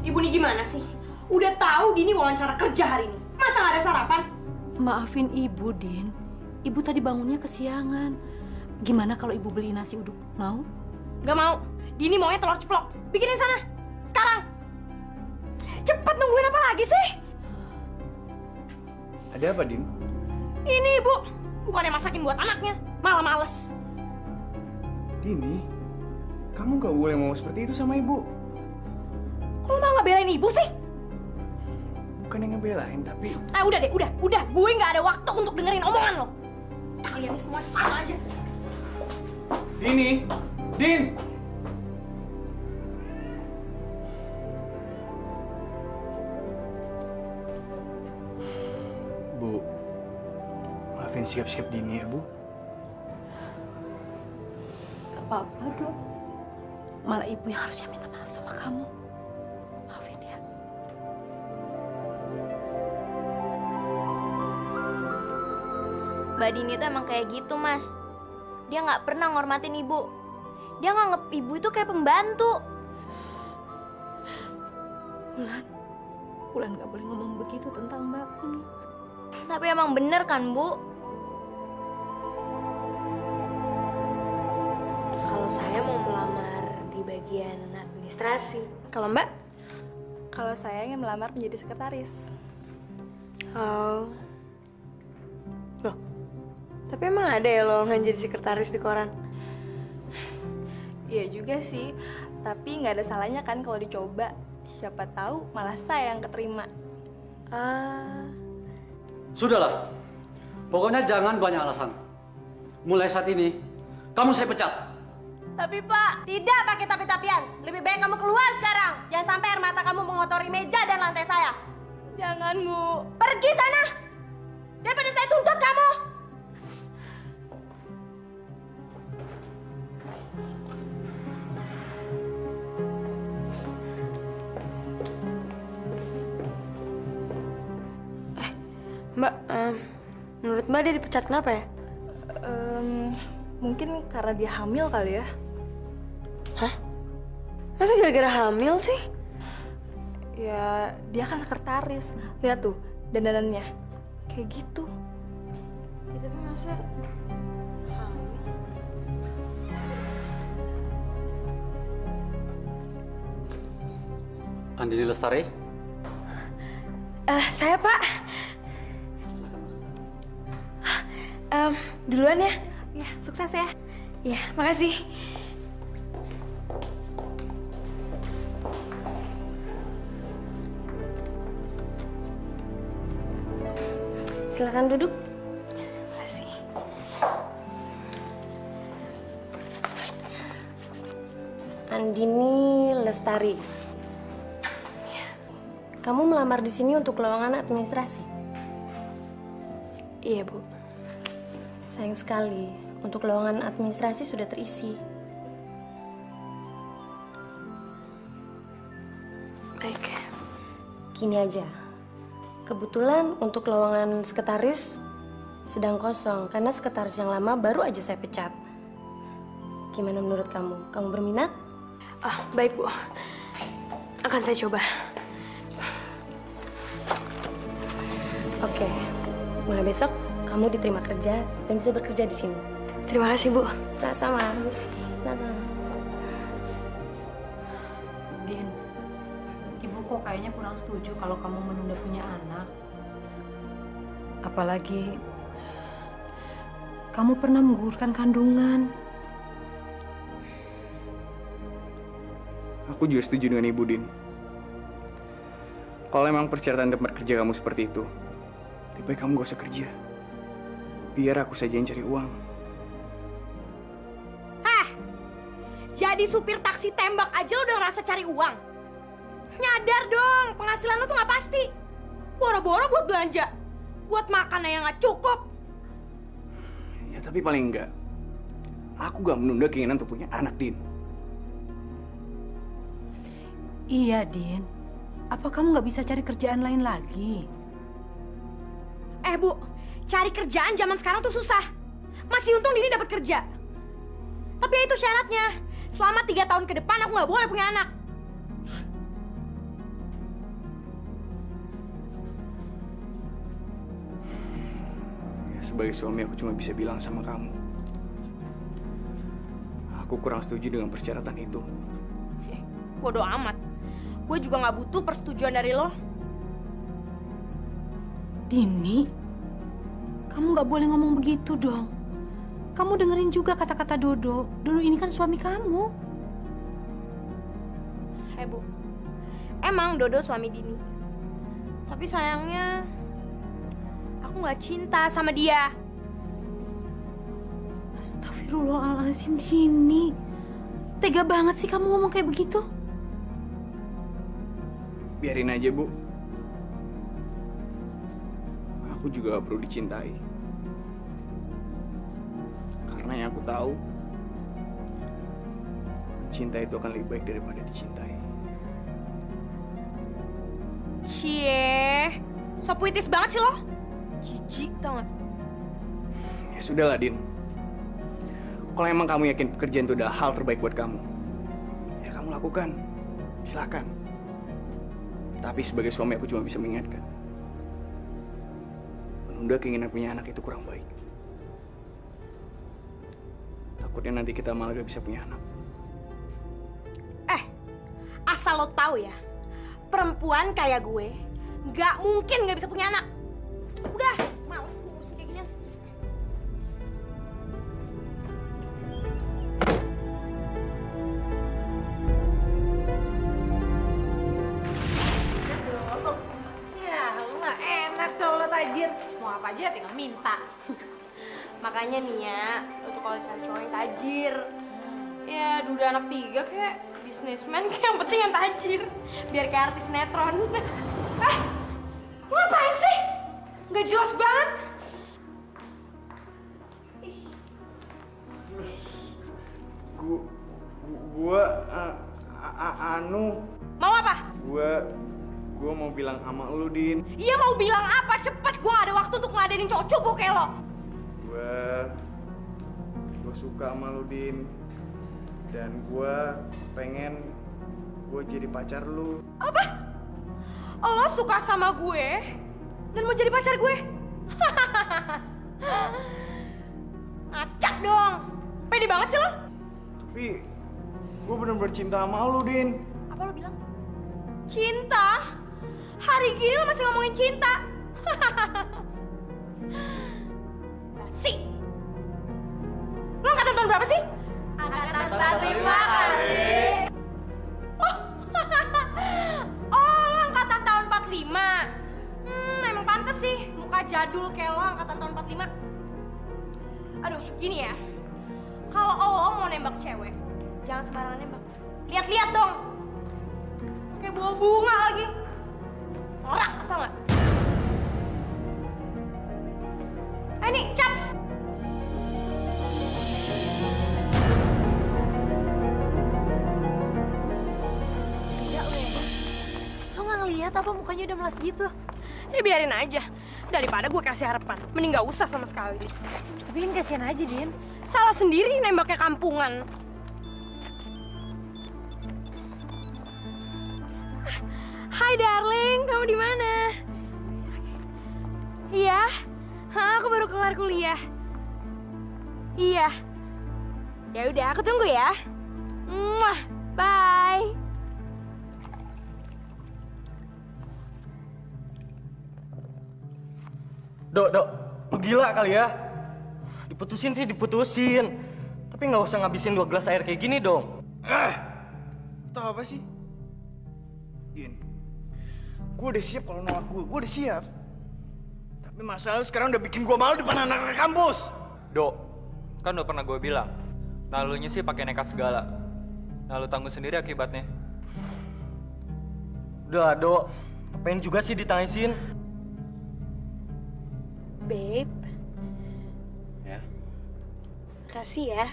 Ibu nih gimana sih? Udah tahu Dini wawancara kerja hari ini. Masa nggak ada sarapan? Maafin ibu, Din. Ibu tadi bangunnya kesiangan. Gimana kalau ibu beli nasi uduk? Mau? Gak mau. Dini maunya telur ceplok. Bikinin sana. Sekarang. Cepet, nungguin apa lagi sih? Ada apa, Din? Ini ibu. Bukannya masakin buat anaknya. Malah males. Dini, kamu gak boleh ngomong seperti itu sama ibu. Kok lo malah ngebelain ibu sih? Bukan yang ngebelain, tapi... Udah deh, udah. Gue nggak ada waktu untuk dengerin omongan lo. Kalian ini semua sama aja. Dini! Din! Bu, maafin sikap-sikap Dini ya, Bu. Gak apa-apa, Dok. Malah ibu yang harusnya minta maaf sama kamu. Maafin ya. Mbak Dini tuh emang kayak gitu, Mas. Dia nggak pernah ngormatin ibu. Dia nganggep ibu itu kayak pembantu. Bulan gak boleh ngomong begitu tentang Mbakku. Tapi emang bener kan, Bu? Kalau saya mau melamar di bagian administrasi. Kalau Mbak? Kalau saya ingin melamar menjadi sekretaris. Oh. Loh, tapi emang ada ya lowongan jadi sekretaris di koran? Iya juga sih, tapi nggak ada salahnya kan kalau dicoba. Siapa tahu malah saya yang keterima. Sudahlah, pokoknya jangan banyak alasan. Mulai saat ini, kamu saya pecat. Tapi Pak, tidak pakai tapi-tapian. Lebih baik kamu keluar sekarang. Jangan sampai air mata kamu mengotori meja dan lantai saya. Jangan, Bu. Pergi sana. Daripada saya tuntut kamu. Mbak, menurut Mbak dia dipecat kenapa ya? Mungkin karena dia hamil kali ya. Hah? Masa gara-gara hamil sih? Ya, dia kan sekretaris. Lihat tuh, dandanannya. Kayak gitu. Ya, tapi masa hamil? Andini Lestari? Saya Pak. Duluan ya. Ya, sukses ya. Ya, makasih. Silakan duduk. Makasih. Andini Lestari. Kamu melamar di sini untuk lowongan administrasi? Iya, Bu. Sayang sekali, untuk lowongan administrasi sudah terisi. Baik. Gini aja, kebetulan untuk lowongan sekretaris sedang kosong karena sekretaris yang lama baru aja saya pecat. Gimana menurut kamu? Kamu berminat? Baik, Bu. Akan saya coba. Oke, mulai besok kamu diterima kerja dan bisa bekerja di sini. Terima kasih, Bu. Sama-sama. Sama-sama. Din, ibu kok kayaknya kurang setuju kalau kamu menunda punya anak. Apalagi kamu pernah menggugurkan kandungan. Aku juga setuju dengan Ibu, Din. Kalau emang persyaratan tempat kerja kamu seperti itu, lebih baik kamu gak usah kerja. Biar aku saja yang cari uang. Jadi supir taksi tembak aja lo udah ngerasa cari uang? Nyadar dong, penghasilan lo tuh nggak pasti. Boro-boro buat belanja. Buat makan yang nggak cukup. Ya tapi paling enggak, aku gak menunda keinginan untuk punya anak, Din. Iya, Din. Apa kamu nggak bisa cari kerjaan lain lagi? Bu, cari kerjaan zaman sekarang tuh susah. Masih untung Dini dapat kerja. Tapi ya itu syaratnya. Selama 3 tahun ke depan aku nggak boleh punya anak. sebagai suami aku cuma bisa bilang sama kamu. Aku kurang setuju dengan persyaratan itu. Bodoh amat. Gue juga nggak butuh persetujuan dari lo. Dini, kamu nggak boleh ngomong begitu dong. Kamu dengerin juga kata-kata Dodo. Dodo ini kan suami kamu. Hei Bu, emang Dodo suami Dini. Tapi sayangnya, aku nggak cinta sama dia. Astagfirullahaladzim, Dini. Tega banget sih kamu ngomong kayak begitu. Biarin aja, Bu. Aku juga gak perlu dicintai. Karena yang aku tahu, cinta itu akan lebih baik daripada dicintai. Cie, so puitis banget sih lo. Jijik, tau gak? Ya sudahlah, Din. Kalau emang kamu yakin pekerjaan itu adalah hal terbaik buat kamu, ya kamu lakukan. Silakan. Tapi sebagai suami aku cuma bisa mengingatkan. Menunda keinginan punya anak itu kurang baik. Takutnya nanti kita malah gak bisa punya anak. Asal lo tahu ya, perempuan kayak gue nggak mungkin nggak bisa punya anak. Udah, males ngurusin kayak gini. Ya, lu nggak enak cowok lo tajir. Mau apa aja tinggal minta. Makanya nih ya, lo tuh kalau cari cowok yang tajir, ya duda anak 3 kayak bisnismen, kayak yang penting yang tajir. Biar kayak artis sinetron. Lu ngapain sih? Nggak jelas banget. Gua anu. Mau apa? Gua mau bilang sama lu, Din. Iya mau bilang apa? Cepet, gue gak ada waktu untuk ngeladenin cowok cupu kayak lo. Gua suka sama lu, Din. Dan gua pengen gua jadi pacar lu. Apa? Lo suka sama gue dan mau jadi pacar gue? Ngacak dong. Pede banget sih lo. Tapi gua bener-bener cinta sama lu, Din. Apa lo bilang? Cinta? Hari gini lo masih ngomongin cinta? Kasih. Lo angkatan tahun berapa sih? Angkatan 45 kali. Oh, lo angkatan tahun 45. Emang pantes sih, muka jadul kayak lo angkatan tahun 45. Aduh, gini ya. Kalau lo mau nembak cewek, jangan sembarangan nembak. Lihat-lihat dong. Kayak bawa bunga lagi. Norak, tau nggak? Nih, caps. Lo nggak ngeliat apa mukanya udah melas gitu? Ya biarin aja. Daripada gue kasih harapan, mending nggak usah sama sekali. Tapi kan kasihan aja, Din. Salah sendiri nembaknya kampungan. Hai darling, kamu di mana? Iya, aku baru kelar kuliah. Iya. Ya udah, aku tunggu ya. Muah, bye. Dok, lu gila kali ya? Diputusin sih diputusin. Tapi nggak usah ngabisin 2 gelas air kayak gini dong. Tahu apa sih? Din, gue udah siap kalau nolak gue udah siap. Tapi masalah lu sekarang udah bikin gue malu depan anak-anak kampus. Dok, kan udah pernah gue bilang, nalunya sih pakai nekat segala. Nah lu tanggung sendiri akibatnya. Udah, Dok. Apain juga sih ditangisin? Babe. Ya. Makasih ya.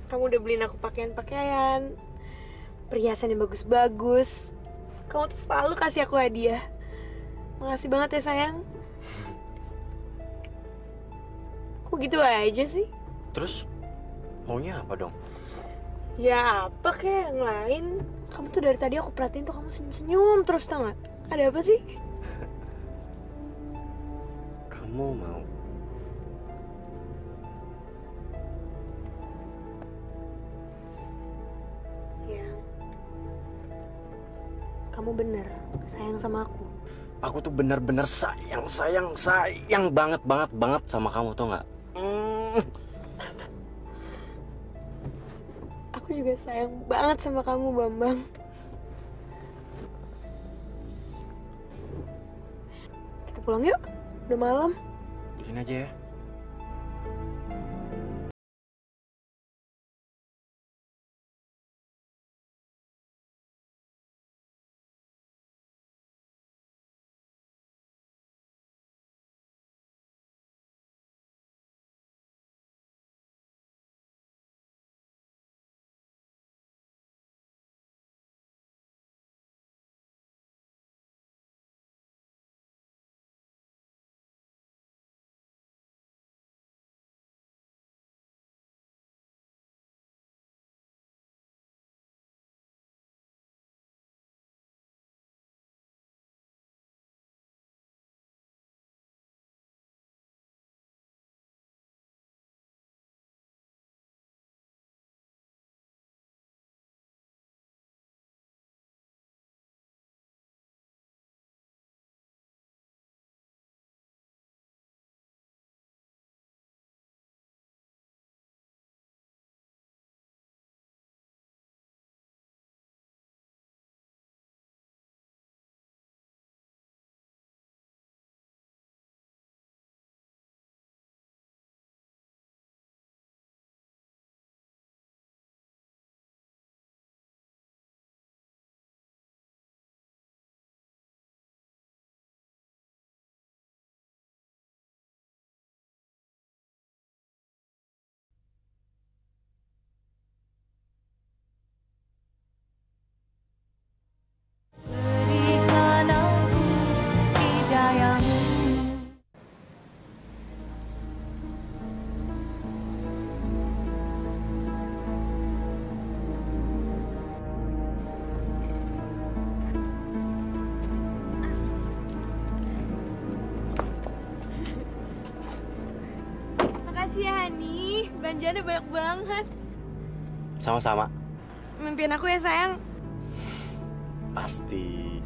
Kamu udah beliin aku pakaian-pakaian, perhiasan yang bagus-bagus. Kamu tuh selalu kasih aku hadiah. Makasih banget ya sayang. Kok gitu aja sih? Terus maunya apa dong? Ya apa kayak yang lain. Kamu tuh dari tadi aku perhatiin tuh kamu senyum-senyum terus, tau gak? Ada apa sih? Kamu mau kamu bener sayang sama aku. Aku tuh bener-bener sayang banget sama kamu, tau nggak? Aku juga sayang banget sama kamu, Bambang. Kita pulang yuk, udah malam. Di sini aja ya. Makasih ya, Hani. Belanjaannya banyak banget. Sama-sama. Mimpiin aku ya, sayang. Pasti.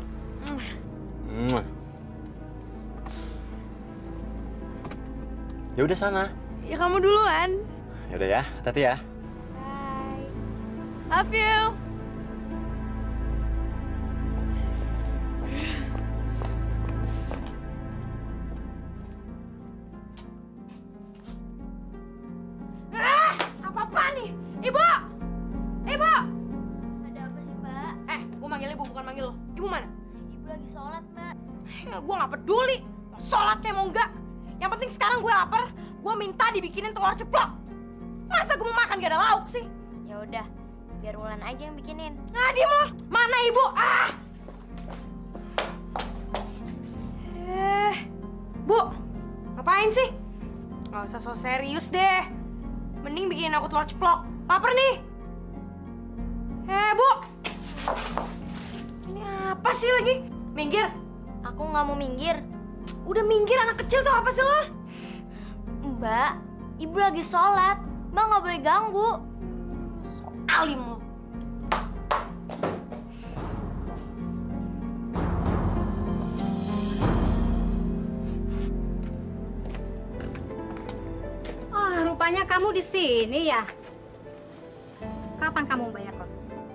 Ya udah sana. Ya kamu duluan. Ya udah ya, hati-hati ya. Bye. Love you. Apa-apaan nih? Ibu! Ibu! Ada apa sih, Mbak? Gue manggil ibu, bukan manggil lo. Ibu mana? Ibu lagi sholat, Mbak. Gue gak peduli. Mau sholat kayak mau enggak. Yang penting sekarang gue lapar. Gue minta dibikinin telur ceplok. Masa gue mau makan gak ada lauk sih? Ya udah, biar Wulan aja yang bikinin. Nah, diem lo. Mana ibu? Bu, ngapain sih? Gak usah so serius deh. Mending bikinin aku telur ceplok. Laper nih. Bu. Ini apa sih lagi? Minggir. Aku nggak mau minggir. Udah minggir, anak kecil tuh apa sih lo? Mbak, ibu lagi sholat. Mbak nggak boleh ganggu. Alim lo. Rupanya kamu di sini ya. Kapan kamu bayar kos?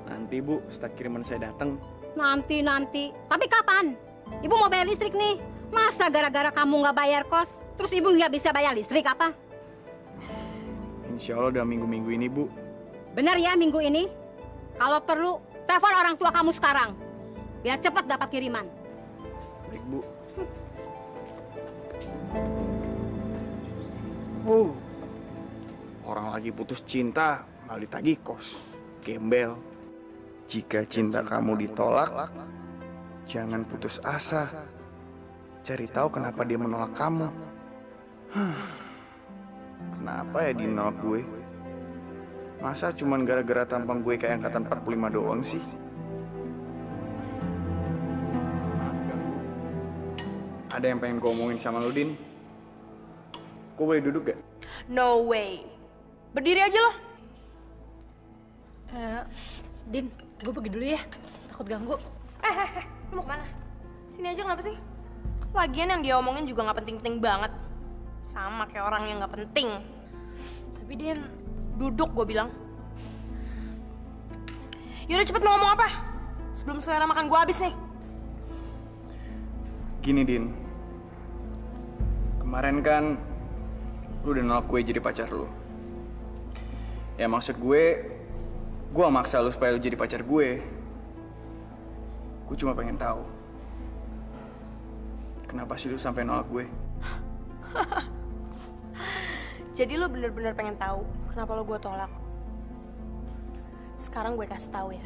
Nanti Bu, setelah kiriman saya datang. Nanti. Tapi kapan? Ibu mau bayar listrik nih. Masa gara-gara kamu nggak bayar kos, terus ibu nggak bisa bayar listrik apa? Insya Allah udah minggu-minggu ini, Bu. Benar ya minggu ini? Kalau perlu, telepon orang tua kamu sekarang. Biar cepat dapat kiriman. Baik, Bu. Orang lagi putus cinta, malah ditagih kos. Gembel. Jika cinta kamu ditolak, jangan putus asa. Cari tahu kenapa dia menolak kamu. Kenapa ya dia nolak gue? Masa cuman gara-gara tampang gue kayak angkatan 45 doang sih? Ada yang pengen gue omongin sama lu, Din? Gue boleh duduk gak? No way. Berdiri aja lo. Din, gue pergi dulu ya. Takut ganggu. Lu mau kemana? Sini aja kenapa sih? Lagian yang dia omongin juga nggak penting-penting banget. Sama kayak orang yang nggak penting. Tapi Din, duduk gue bilang. Yaudah cepet mau ngomong apa? Sebelum selera makan gue habis nih. Gini, Din. Kemarin kan lu udah nolak gue jadi pacar lu. Ya maksud gue maksa lu supaya lu jadi pacar gue. Gue cuma pengen tahu. Kenapa sih lu sampai nolak gue? Jadi lu bener-bener pengen tahu kenapa lu gue tolak. Sekarang gue kasih tahu ya.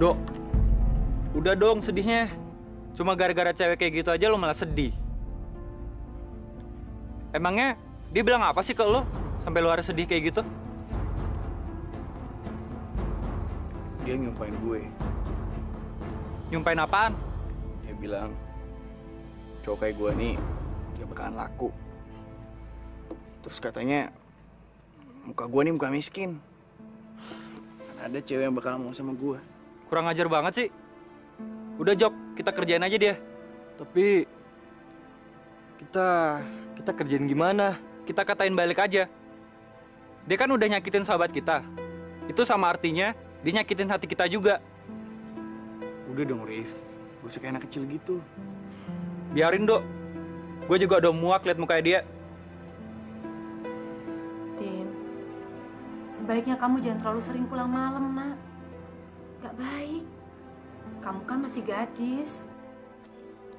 Dok, udah dong sedihnya. Cuma gara-gara cewek kayak gitu aja lo malah sedih. Emangnya dia bilang apa sih ke lo sampai lo harus sedih kayak gitu? Dia nyumpain gue. Nyumpain apaan? Dia bilang cowok kayak gue nih gak bakalan laku. Terus katanya muka gue nih muka miskin. Ada cewek yang bakalan mau sama gue. Kurang ajar banget sih. Udah Jok, kita kerjain aja dia. Tapi kita kerjain gimana? Kita katain balik aja. Dia kan udah nyakitin sahabat kita. Itu sama artinya dia nyakitin hati kita juga. Udah dong, Rif. Gak usah kayak anak kecil gitu. Biarin, Dok. Gue juga udah muak liat mukanya dia. Din, sebaiknya kamu jangan terlalu sering pulang malam, Nak. Gak baik. Kamu kan masih gadis.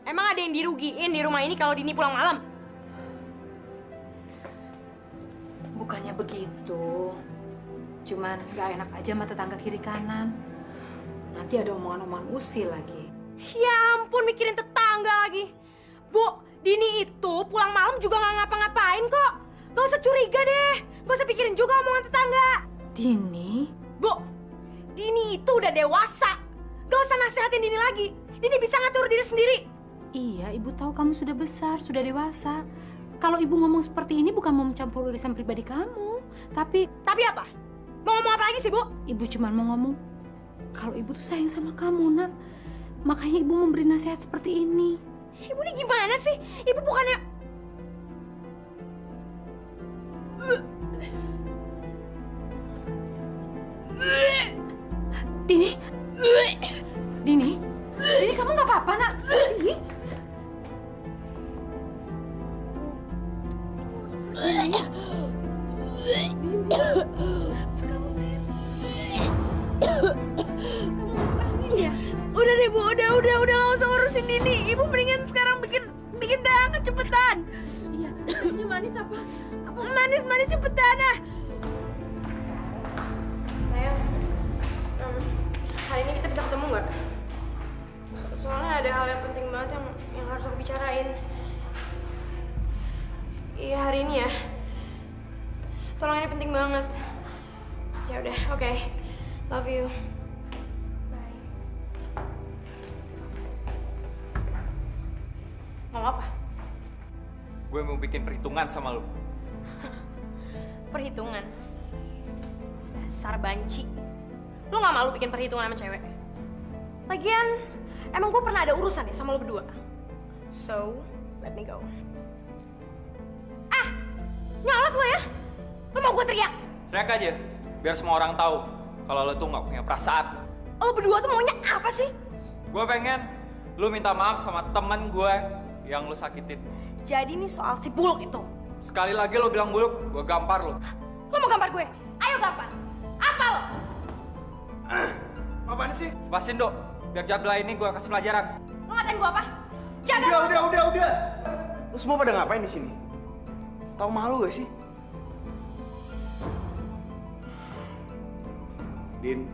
Emang ada yang dirugiin di rumah ini kalau Dini pulang malam? Bukannya begitu. Cuman gak enak aja sama tetangga kiri kanan. Nanti ada omongan-omongan usil lagi. Ya ampun, mikirin tetangga lagi. Bu, Dini itu pulang malam juga nggak ngapa-ngapain kok. Gak usah curiga deh. Gak usah pikirin juga omongan tetangga. Dini? Bu, Dini itu udah dewasa. Gak usah nasihatin Dini lagi. Dini bisa ngatur diri sendiri. Iya, ibu tahu kamu sudah besar, sudah dewasa. Kalau ibu ngomong seperti ini bukan mau mencampur urusan pribadi kamu. Tapi apa? Mau ngomong apa lagi sih, Bu? Ibu cuma mau ngomong kalau ibu tuh sayang sama kamu, Nak. Makanya ibu memberi nasihat seperti ini. Ibu ini gimana sih? Ibu bukannya... Dini? Dini? Dini, kamu nggak apa-apa, Nak? Dini? Dini? Udah deh, Bu, udah nggak usah urusin Dini. Ibu mendingan sekarang bikin daangan cepetan. Iya, ini manis apa? Manis cepetan ah. Sayang, hari ini kita bisa ketemu nggak? Soalnya ada hal yang penting banget yang harus aku bicarain. Iya, hari ini ya. Tolong, ini penting banget. Ya udah, oke. Love you. Bye. Mau apa? Gue mau bikin perhitungan sama lo. Perhitungan? Dasar banci. Lu gak malu bikin perhitungan sama cewek? Lagian, emang gue pernah ada urusan ya sama lo berdua? So, let me go. Ah! Nyolot lo ya? Lo mau gue teriak? Teriak aja, biar semua orang tahu kalau lo tuh gak punya perasaan. Lo berdua tuh maunya apa sih? Gue pengen lo minta maaf sama temen gue yang lo sakitin. Jadi nih soal si Buluk itu. Sekali lagi lo bilang buluk, gue gampar lo. Lo mau gampar gue? Ayo gampar. Apa lo? Apaan sih? Pasin, Dok. Biar jadwal ini gue kasih pelajaran. Lo ngatain gue apa? Jaga. Udah. Lo semua pada ngapain di sini? Tahu malu gak sih? Din,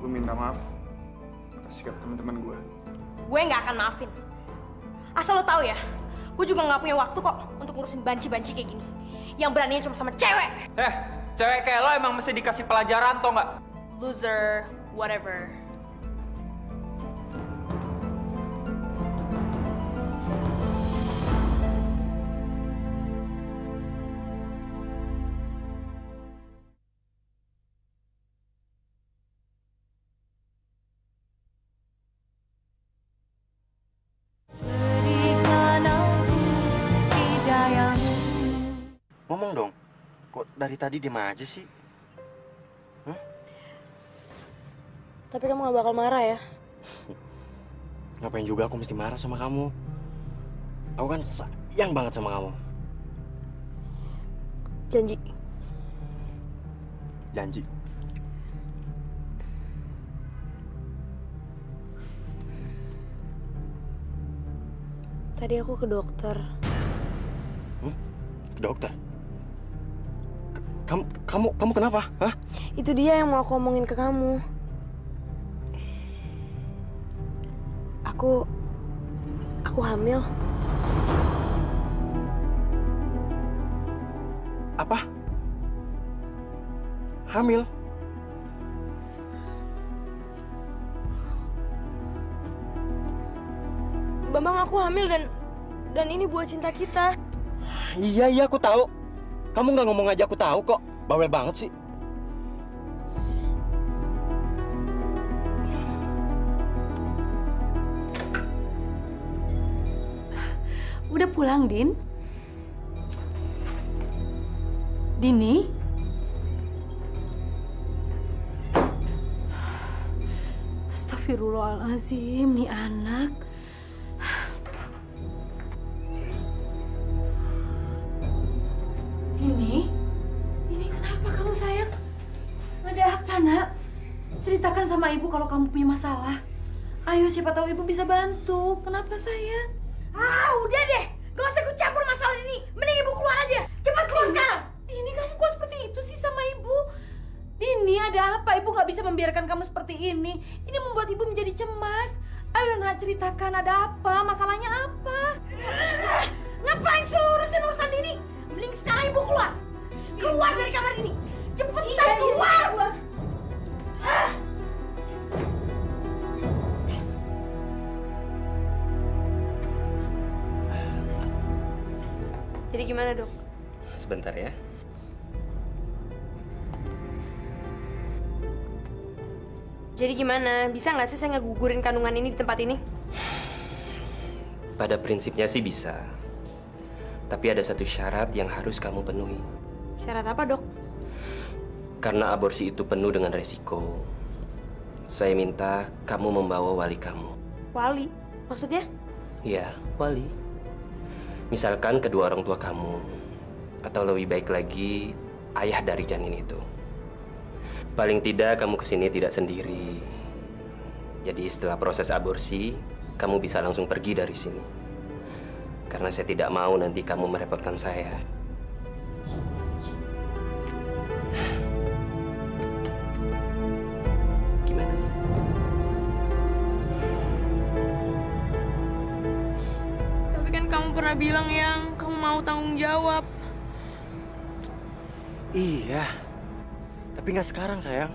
gue minta maaf atas sikap teman-teman gue. Gue nggak akan maafin. Asal lo tahu ya, gue juga nggak punya waktu kok untuk ngurusin banci-banci kayak gini. Yang beraninya cuma sama cewek. Cewek kayak lo emang mesti dikasih pelajaran, tau nggak? Loser, whatever. Ngomong dong. Kok dari tadi diem aja sih? Tapi kamu gak bakal marah ya? Ngapain juga aku mesti marah sama kamu? Aku kan sayang banget sama kamu. Janji. Janji. Tadi aku ke dokter. Ke dokter? Kamu kenapa? Hah? Itu dia yang mau aku omongin ke kamu. Aku hamil. Apa? Hamil? Bambang, aku hamil dan ini buah cinta kita. Iya, aku tahu. Kamu nggak ngomong aja aku tahu kok. Bawel banget sih. Udah pulang, Din? Dini? Astagfirullahaladzim, nih anak. Dini? Dini, kenapa kamu, sayang? Ada apa, nak? Ceritakan sama ibu kalau kamu punya masalah. Ayo, siapa tahu ibu bisa bantu. Kenapa, sayang? Udah deh. Gak usah ikut campur masalah ini. Mending ibu keluar aja. Cepat keluar sekarang. Dini, kamu kok seperti itu sih sama ibu? Dini, ada apa? Ibu gak bisa membiarkan kamu seperti ini. Ini membuat ibu menjadi cemas. Ayo, nak, ceritakan ada apa? Masalahnya apa? Ngapain sih urusin urusan Dini? Mending sekarang ibu keluar. Keluar dari kamar ini. Cepetan keluar. Jadi gimana, Dok? Sebentar ya. Jadi gimana? Bisa nggak sih saya ngegugurin kandungan ini di tempat ini? Pada prinsipnya sih bisa. Tapi ada satu syarat yang harus kamu penuhi. Syarat apa, Dok? Karena aborsi itu penuh dengan resiko. Saya minta kamu membawa wali kamu. Wali? Maksudnya? Iya, wali. Misalkan kedua orang tua kamu. Atau lebih baik lagi, ayah dari janin itu. Paling tidak kamu kesini tidak sendiri. Jadi setelah proses aborsi, kamu bisa langsung pergi dari sini. Karena saya tidak mau nanti kamu merepotkan saya. Gimana? Tapi kan kamu pernah bilang yang kamu mau tanggung jawab. Iya. Tapi nggak sekarang, sayang.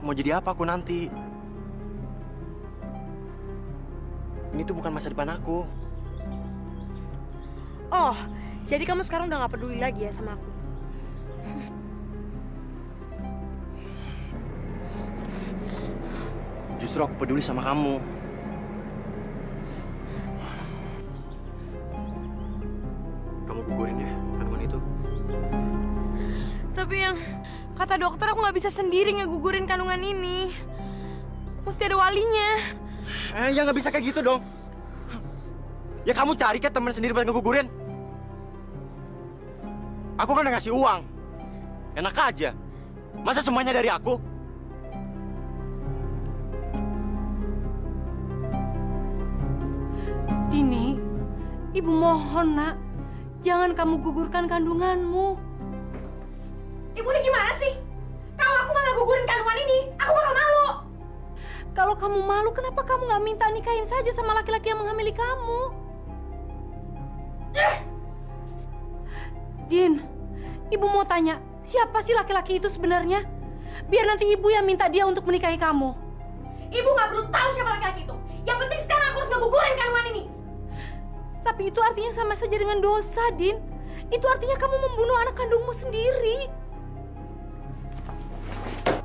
Mau jadi apa aku nanti? Ini tuh bukan masa depan aku. Oh, jadi kamu sekarang udah nggak peduli lagi ya sama aku? Justru aku peduli sama kamu. Kamu gugurin ya kandungan itu. Tapi yang kata dokter aku nggak bisa sendiri ngegugurin kandungan ini. Mesti ada walinya. Ya nggak bisa kayak gitu dong. Ya kamu cari kan teman sendiri buat ngegugurin. Aku kan udah ngasih uang. Enak aja. Masa semuanya dari aku? Dini, ibu mohon, nak. Jangan kamu gugurkan kandunganmu. Ibu ini gimana sih? Kalau aku malah gugurin kandungan ini, aku bakal malu. Kalau kamu malu, kenapa kamu nggak minta nikahin saja sama laki-laki yang menghamili kamu? Din, ibu mau tanya, siapa sih laki-laki itu sebenarnya? Biar nanti ibu yang minta dia untuk menikahi kamu. Ibu nggak perlu tahu siapa laki-laki itu. Yang penting sekarang aku harus ngegugurin kandungan ini. Tapi itu artinya sama saja dengan dosa, Din. Itu artinya kamu membunuh anak kandungmu sendiri.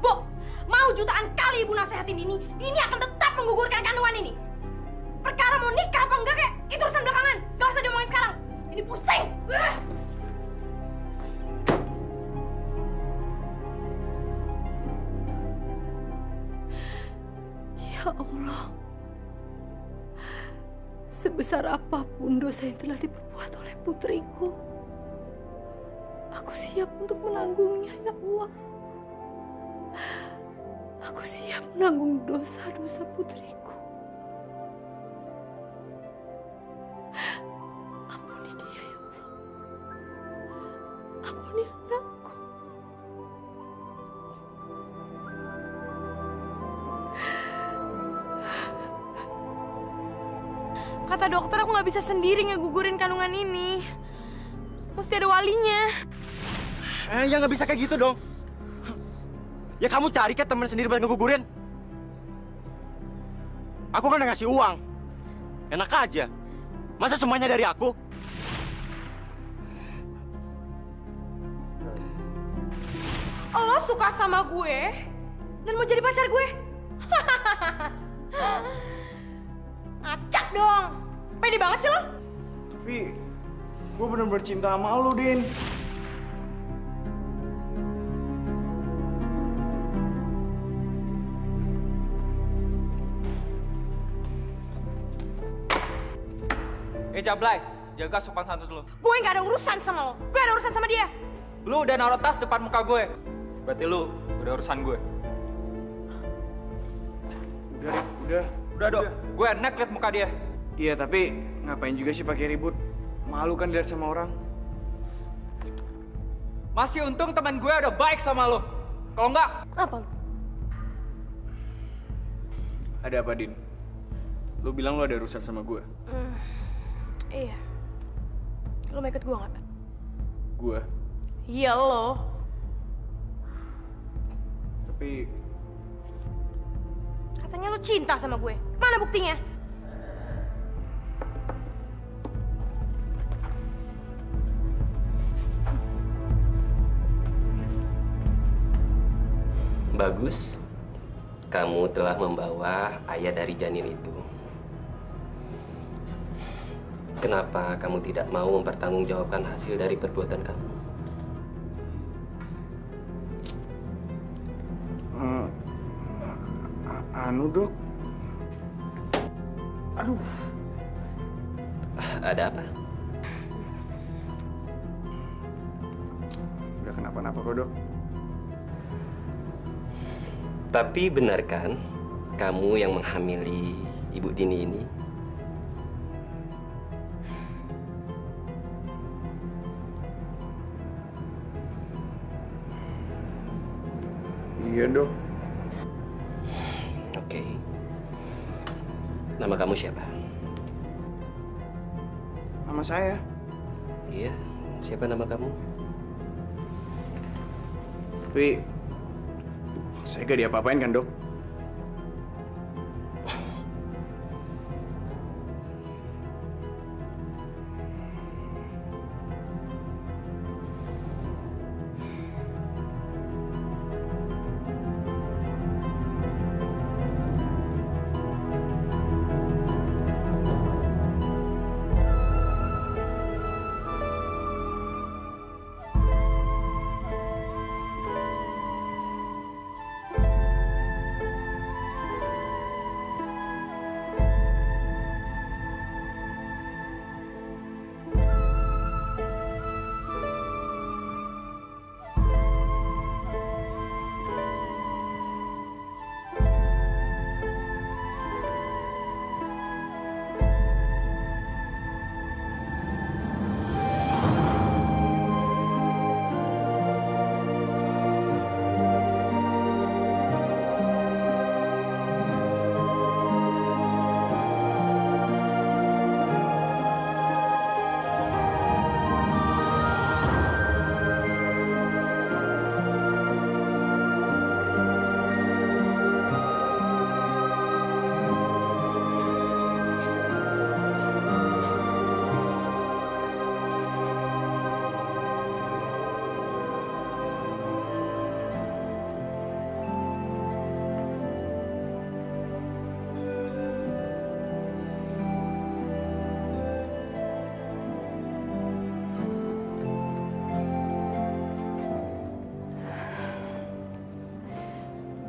Bu, mau jutaan kali ibu nasehatin Dini akan tetap menggugurkan kandungan ini. Perkara mau nikah apa enggak, kayak itu urusan belakangan. Gak usah Ini pusing! Ya Allah, sebesar apapun dosa yang telah diperbuat oleh putriku, aku siap untuk menanggungnya, ya Allah. Aku siap menanggung dosa-dosa putriku. Ampuni dia, ya Allah. Ampuni anakku. Kata dokter aku nggak bisa sendiri ngegugurin kandungan ini. Mesti ada walinya. Ya nggak bisa kayak gitu dong. Ya kamu cari kan teman sendiri buat ngegugurin. Aku kan udah ngasih uang. Enak aja. Masa semuanya dari aku? Lo suka sama gue dan mau jadi pacar gue? Ngacak dong. Pede banget sih lo. Tapi gue bener-bener cinta sama lo, Din. Jablay, jaga sopan santun lu. Gue nggak ada urusan sama lo. Gue ada urusan sama dia. Lu udah naruh tas depan muka gue. Berarti lu udah urusan gue. Udah. Udah, Dok. Gue enak liat muka dia. Iya, tapi ngapain juga sih pakai ribut? Malu kan dilihat sama orang. Masih untung teman gue udah baik sama lo. Kalau enggak, apa lo? Ada apa, Din? Lu bilang lu ada urusan sama gue. Iya. Lo mau ikut gue nggak? Gue? Iya lo. Tapi katanya lo cinta sama gue. Mana buktinya? Bagus. Kamu telah membawa ayah dari janin itu. Kenapa kamu tidak mau mempertanggungjawabkan hasil dari perbuatan kamu? Dok. Aduh. Ada apa? Gak kenapa-napa kok, Dok. Tapi benar kan kamu yang menghamili Ibu Dini ini? Iya, Dok. Oke. Nama kamu siapa? Nama saya. Iya, siapa nama kamu? Tapi saya gak diapa-apain kan, Dok?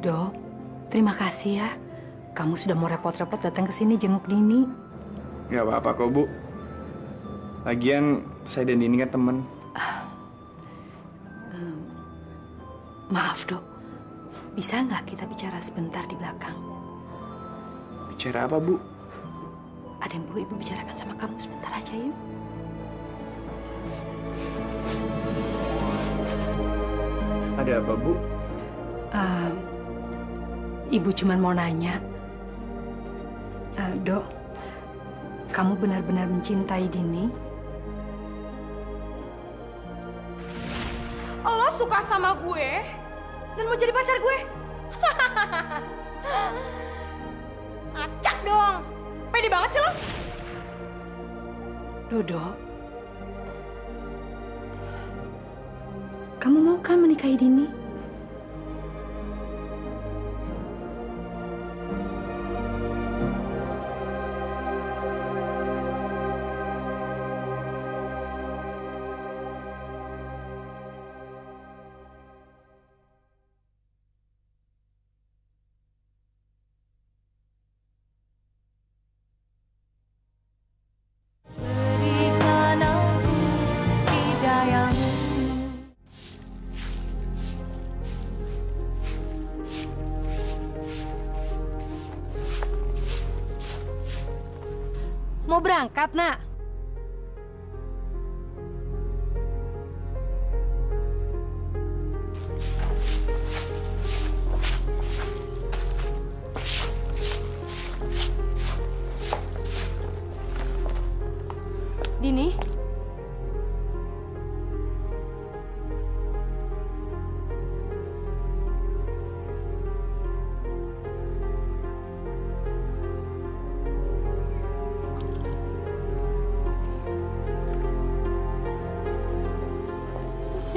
Do, terima kasih ya. Kamu sudah mau repot-repot datang ke sini jenguk Dini. Gak apa-apa kok, Bu. Lagian saya dan Dini kan temen. Maaf, Dok. Bisa nggak kita bicara sebentar di belakang? Bicara apa, Bu? Ada yang perlu Ibu bicarakan sama kamu sebentar aja, yuk. Ada apa, Bu? Ibu cuma mau nanya. Dok, kamu benar-benar mencintai Dini? Lo suka sama gue dan mau jadi pacar gue? Acak dong. Pede banget sih lo. Dodo, kamu mau kan menikahi Dini? Mau berangkat, Nak? Dini?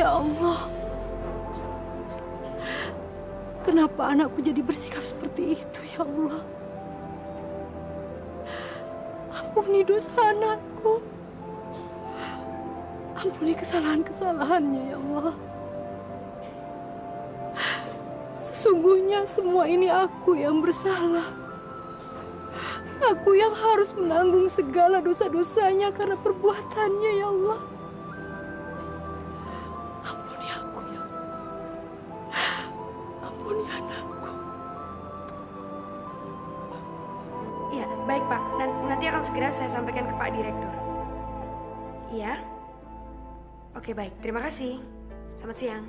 Ya Allah, kenapa anakku jadi bersikap seperti itu, ya Allah? Ampuni dosa anakku. Ampuni kesalahan-kesalahannya, ya Allah. Sesungguhnya semua ini aku yang bersalah. Aku yang harus menanggung segala dosa-dosanya karena perbuatannya, ya Allah. Iya, baik Pak. Nanti akan segera saya sampaikan ke Pak Direktur. Iya? Oke, baik. Terima kasih. Selamat siang.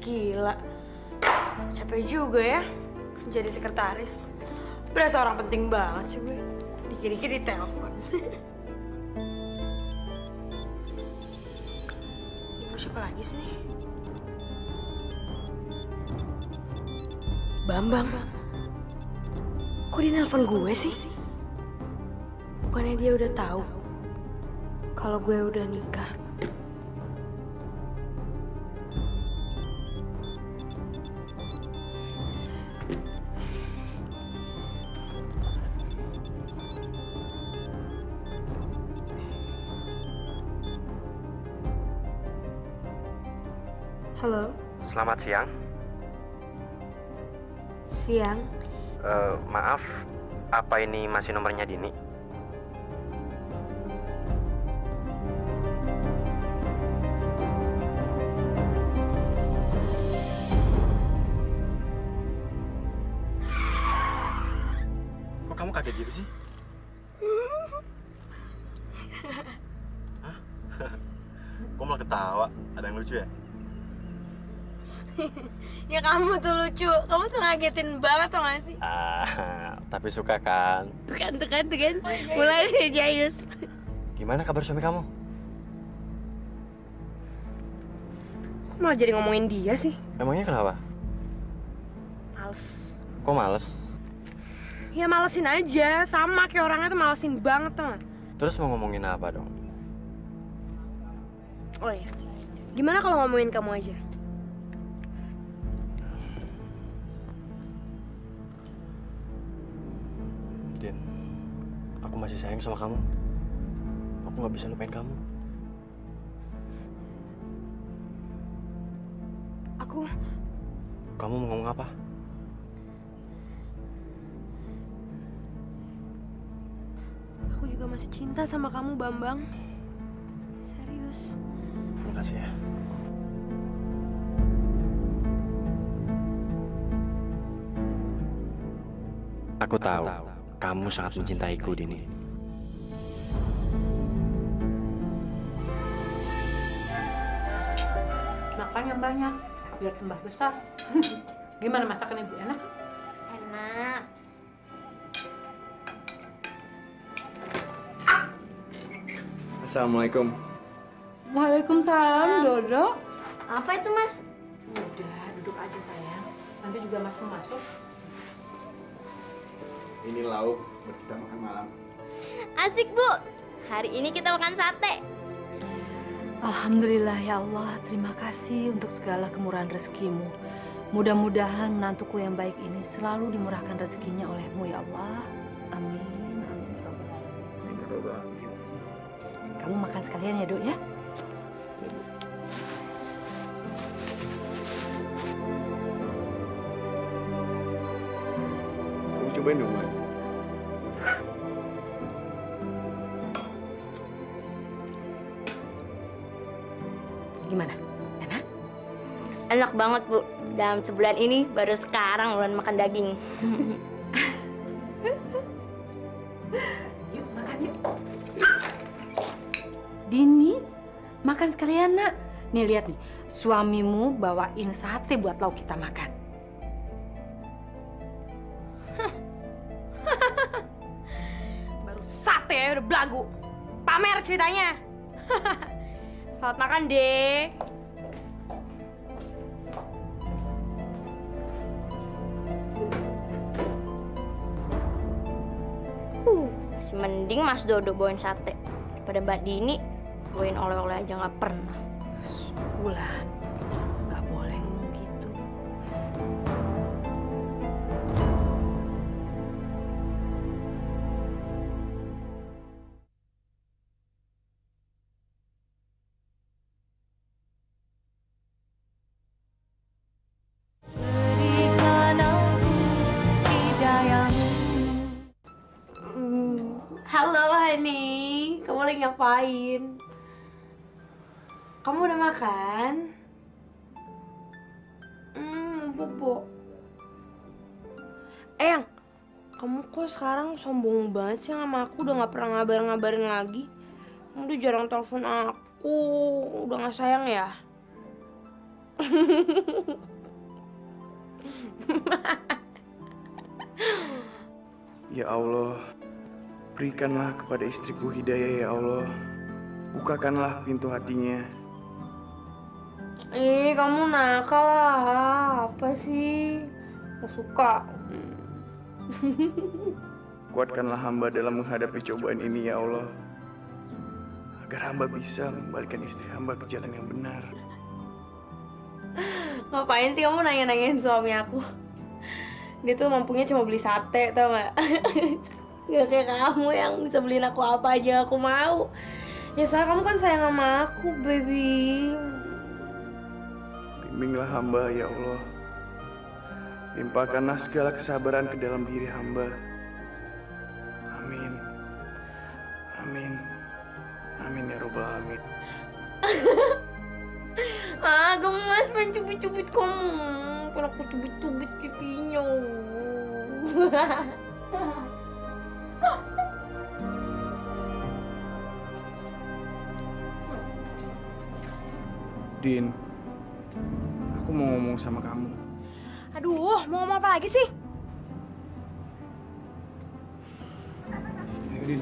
Gila. Capek juga ya jadi sekretaris. Berasa orang penting banget sih gue. Dikit-dikit ditelepon. Siapa lagi sih? Bambang. Kok dia nelpon gue sih? Bukannya dia udah tahu kalau gue udah nikah. Halo. Selamat siang. Siang. Maaf, apa ini masih nomornya Dini? Kok kamu kaget gitu sih? Hah? Kok malah ketawa? Ada yang lucu ya? Ya kamu tuh lucu, kamu tuh ngagetin banget tau gak sih? Tapi suka kan? Tuh kan, mulai deh Jayus. Gimana kabar suami kamu? Kok malah jadi ngomongin dia sih? Emangnya kenapa? Males. Kok males? Ya malesin aja, sama kayak orangnya tuh malesin banget tau gak? Terus mau ngomongin apa dong? Oh iya, gimana kalau ngomongin kamu aja? Din, aku masih sayang sama kamu. Aku nggak bisa lupain kamu. aku. Kamu mau ngomong apa? Aku juga masih cinta sama kamu, Bambang. Serius. Makasih ya. Aku tahu kamu sangat mencintaiku, Dini. Makan yang banyak, biar tambah besar. Gimana masakan ibu? Enak? Enak. Assalamualaikum. Waalaikumsalam, Dodo. Apa itu, Mas? Udah, duduk aja sayang. Nanti juga Mas mau masuk. Ini lauk buat kita makan malam. Asik, Bu. Hari ini kita makan sate. Alhamdulillah ya Allah, terima kasih untuk segala kemurahan rezekimu. Mudah-mudahan menantuku yang baik ini selalu dimurahkan rezekinya olehmu ya Allah. Amin. Amin. Kamu makan sekalian ya, Dok ya? Kamu cobain dong, Mbak. Gimana? Enak? Enak banget, Bu. Dalam sebulan ini baru sekarang bulan makan daging. Yuk, makan yuk. Dini, makan sekalian, Nak. Nih, lihat nih. Suamimu bawain sate buat lauk kita makan. Baru sate ya udah belagu. Pamer ceritanya. Selamat makan, Dek. Masih mending Mas Dodo bawain sate daripada Mbak Dini bawain oleh-oleh aja nggak pernah. Bulan, nggak boleh ngomong gitu. Halo, Hani. Kamu lagi ngapain? Kamu udah makan? Bobo. Eyang, kamu kok sekarang sombong banget sih sama aku? Udah gak pernah ngabarin lagi. Kamu udah jarang telepon aku. Udah gak sayang ya? Ya Allah, berikanlah kepada istriku hidayah ya Allah. Bukakanlah pintu hatinya. Kamu nakal lah. Apa sih? Gak suka. Kuatkanlah hamba dalam menghadapi cobaan ini ya Allah. Agar hamba bisa mengembalikan istri hamba ke jalan yang benar. Ngapain sih kamu nanya-nanyain suami aku? Dia tuh mampunya cuma beli sate, tau gak? Gak kayak kamu yang bisa beliin aku apa aja aku mau. Ya soalnya kamu kan sayang sama aku, baby. Bimbinglah hamba ya Allah. Limpahkanlah segala kesabaran ke dalam diri hamba. Amin. Amin. Amin ya Rabbal Alamin. Kamu mas pengen cubit-cubit kamu. Kalau aku cubit-cubit pipinya. Din, aku mau ngomong sama kamu. Aduh, mau ngomong apa lagi sih? Ayo, Din.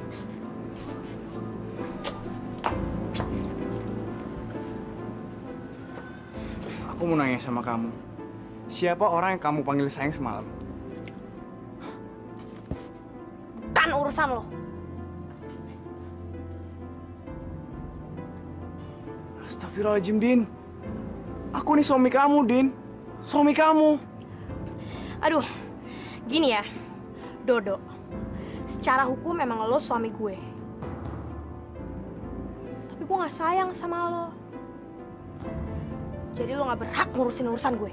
Aku mau nanya sama kamu. Siapa orang yang kamu panggil sayang semalam? Kan urusan lo. Astagfirullahaladzim, Din. Aku nih suami kamu, Din. Suami kamu. Aduh, gini ya, Dodo. Secara hukum memang lo suami gue. Tapi gue gak sayang sama lo. Jadi lo gak berhak ngurusin urusan gue.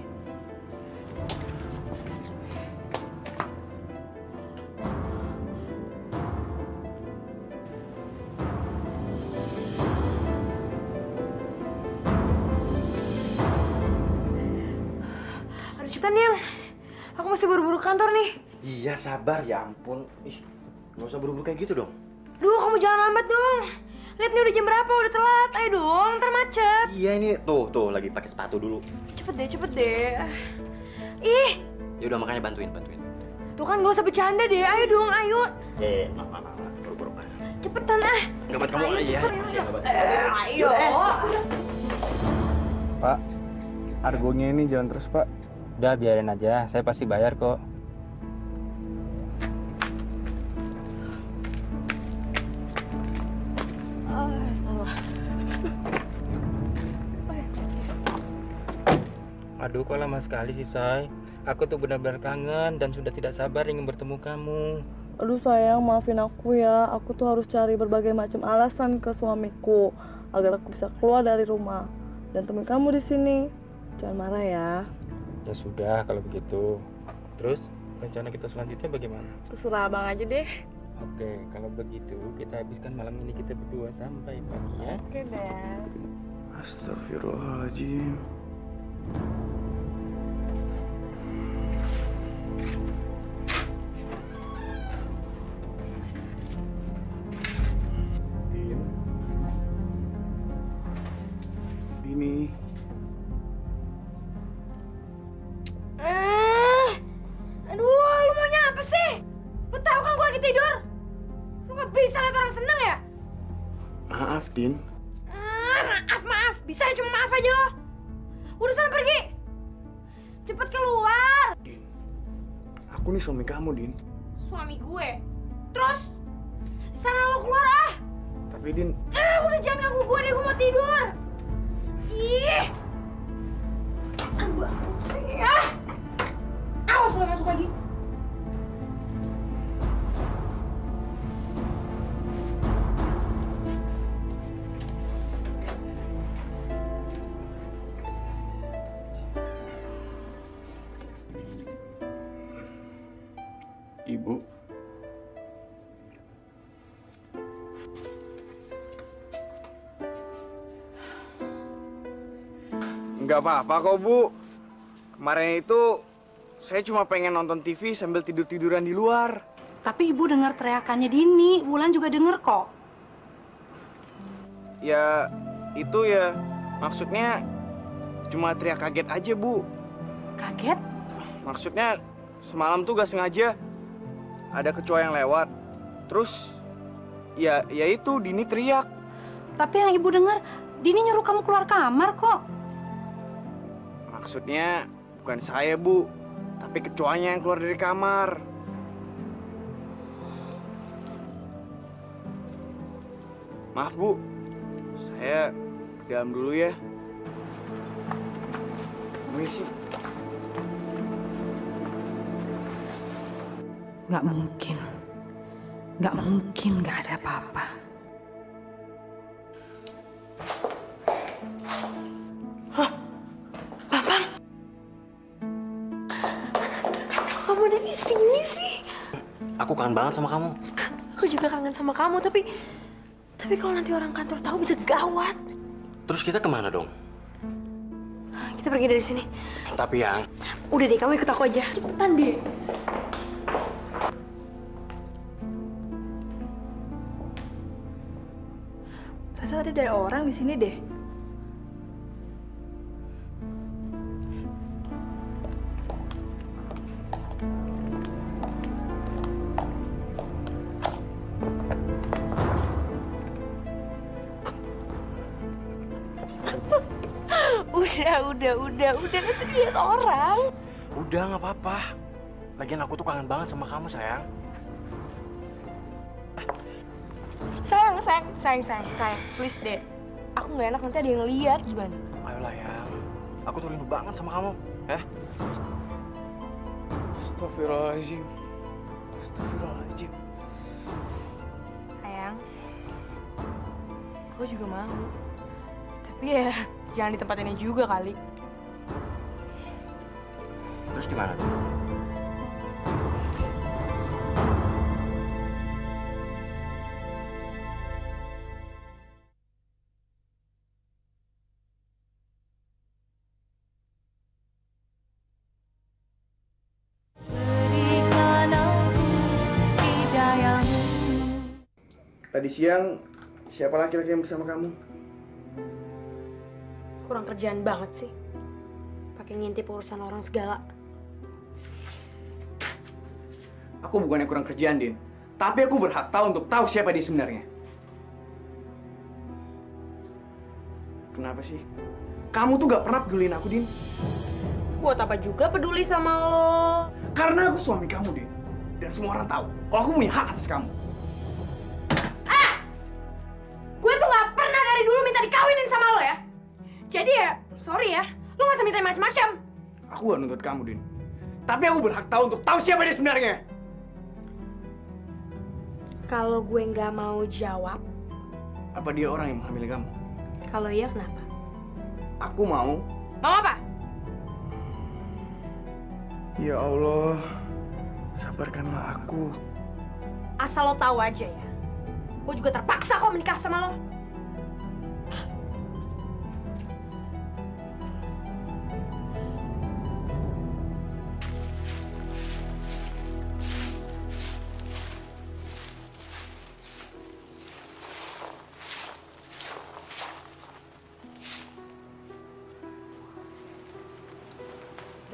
Aduh cepetan Yang, aku mesti buru-buru kantor nih. Iya sabar, ya ampun. Ih, nggak usah buru-buru kayak gitu dong. Duh, kamu jangan lambat dong. Lihat nih udah jam berapa, udah telat. Ayo dong, ntar macet. Iya ini tuh lagi pakai sepatu dulu. Cepet deh. Ih, Ya udah makanya bantuin. tuh kan gak usah bercanda deh. Ayo dong, ayo. Maaf, buru-buru. Cepetan ah. Gabat kamu, iya. Ayo. Pak, argonya ini jalan terus, Pak. Udah biarin aja, saya pasti bayar kok. Aduh, kok lama sekali sih, Say? Aku tuh benar-benar kangen dan sudah tidak sabar ingin bertemu kamu. Aduh sayang, maafin aku ya. Aku tuh harus cari berbagai macam alasan ke suamiku agar aku bisa keluar dari rumah dan temuin kamu di sini. Jangan marah ya. Ya sudah kalau begitu. Terus rencana kita selanjutnya bagaimana? Terserah abang aja deh. Oke, kalau begitu kita habiskan malam ini kita berdua sampai pagi ya. Oke deh. Astagfirullahaladzim. Dini. Aduh, lu maunya apa sih? Lu tahu kan gue lagi tidur? Lu gak bisa lihat orang seneng ya? Maaf, Din. Maaf. Bisa cuma maaf aja lo. Udah sana pergi. Cepet keluar. Aku nih suami kamu, Din. Suami gue? Terus? Sana lo keluar ah. Tapi, Din... Udah jangan ganggu gue deh, gue mau tidur. Ih. Banget sih ya. Awas lo masuk lagi. Ibu. Nggak apa-apa kok, Bu. Kemarin itu saya cuma pengen nonton TV sambil tidur-tiduran di luar. Tapi ibu dengar teriakannya Dini, Wulan juga denger kok. Ya, itu ya maksudnya cuma teriak kaget aja, Bu. Kaget? Maksudnya semalam tuh gak sengaja ada kecoa yang lewat. Terus ya itu Dini teriak. Tapi yang ibu dengar, Dini nyuruh kamu keluar kamar kok. Maksudnya bukan saya, Bu, tapi kecoanya yang keluar dari kamar. Maaf, Bu. Saya ke dalam dulu ya. Permisi. Nggak mungkin nggak ada apa-apa. Kamu udah di sini sih? Aku kangen banget sama kamu. Aku juga kangen sama kamu, tapi kalau nanti orang kantor tahu bisa gawat. Terus kita kemana dong? Kita pergi dari sini. Tapi Yang... Udah deh, kamu ikut aku aja. Cepetan deh. Rasa tadi ada orang di sini deh. Udah, nanti lihat orang. Udah, nggak apa-apa. Lagian aku tuh kangen banget sama kamu, sayang. Sayang, please deh. Aku nggak enak nanti ada yang lihat gimana? Ayolah, Yang. Aku tuh rindu banget sama kamu, ya? Astagfirullahaladzim. Sayang, aku juga mau. Tapi ya jangan di tempat ini juga kali. Terus gimana tuh? Tadi siang, siapa laki-laki yang bersama kamu? Kurang kerjaan banget sih. Pakai ngintip urusan orang segala. Aku bukannya kurang kerjaan, Din. Tapi aku berhak tahu untuk tahu siapa dia sebenarnya. Kenapa sih? Kamu tuh gak pernah peduliin aku, Din. Buat apa juga peduli sama lo? Karena aku suami kamu, Din. Dan semua orang tahu kalau aku punya hak atas kamu. Gue tuh gak pernah dari dulu minta dikawinin sama lo ya. Jadi ya, sorry ya, lo gak usah minta macam-macam. Aku gak nuntut kamu, Din. Tapi aku berhak tahu untuk tahu siapa dia sebenarnya. Kalau gue nggak mau jawab, Apa dia orang yang menghamili kamu? kalau iya kenapa? Aku mau. Mau apa? Ya Allah, sabarkanlah aku. Asal lo tahu aja ya, gue juga terpaksa kok menikah sama lo.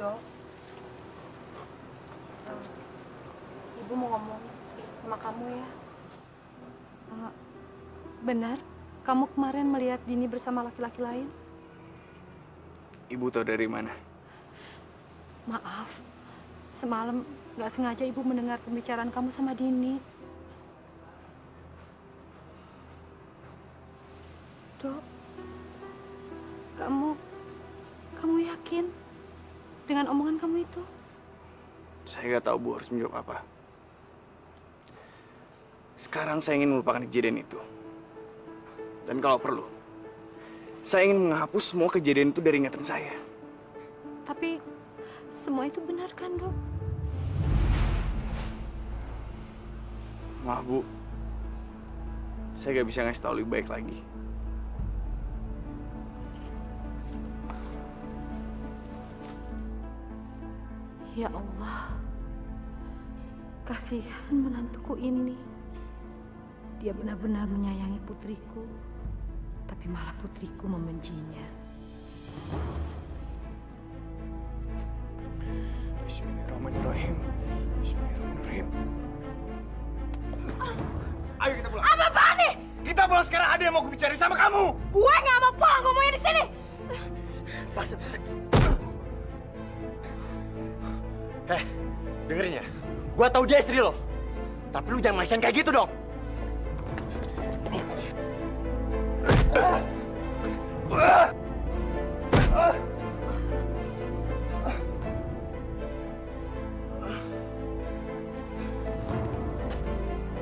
Dok, Ibu mau ngomong sama kamu ya. Benar, kamu kemarin melihat Dini bersama laki-laki lain? Ibu tahu dari mana? Maaf, semalam nggak sengaja Ibu mendengar pembicaraan kamu sama Dini. Dok, kamu yakin dengan omongan kamu itu? Saya nggak tahu Bu harus menjawab apa. Sekarang saya ingin melupakan kejadian itu. Dan kalau perlu, saya ingin menghapus semua kejadian itu dari ingatan saya. Tapi semua itu benar kan, Dok? Maaf Bu, saya nggak bisa ngasih tahu lebih baik lagi. Ya Allah, kasihan menantuku ini. Dia benar-benar menyayangi putriku, tapi malah putriku membencinya. Bismillahirrahmanirrahim. Bismillahirrahmanirrahim. Ayo kita pulang. Apa-apaan nih? Kita pulang sekarang, ada yang mau aku bicara sama kamu. Gue nggak mau pulang, gue maunya di sini. Pas. Dengerin ya. Gua tahu dia istri lo. Tapi lu jangan main kayak gitu dong.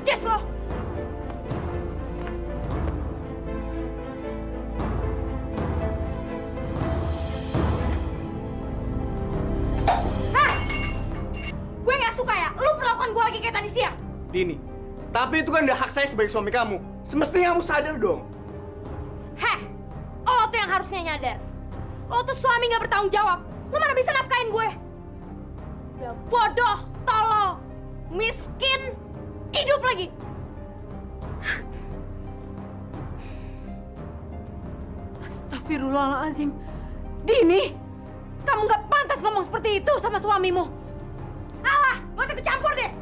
Jess lo. Gue nggak suka ya, lu perlakuan gue lagi kayak tadi siang. Dini, tapi itu kan udah hak saya sebagai suami kamu. Semestinya kamu sadar dong. Heh, lo tuh yang harusnya nyadar. Lo tuh suami nggak bertanggung jawab. Lo mana bisa nafkain gue? Udah bodoh, tolol, miskin, hidup lagi. Astagfirullahaladzim. Dini, kamu nggak pantas ngomong seperti itu sama suamimu. Alah, gak usah kecampur deh.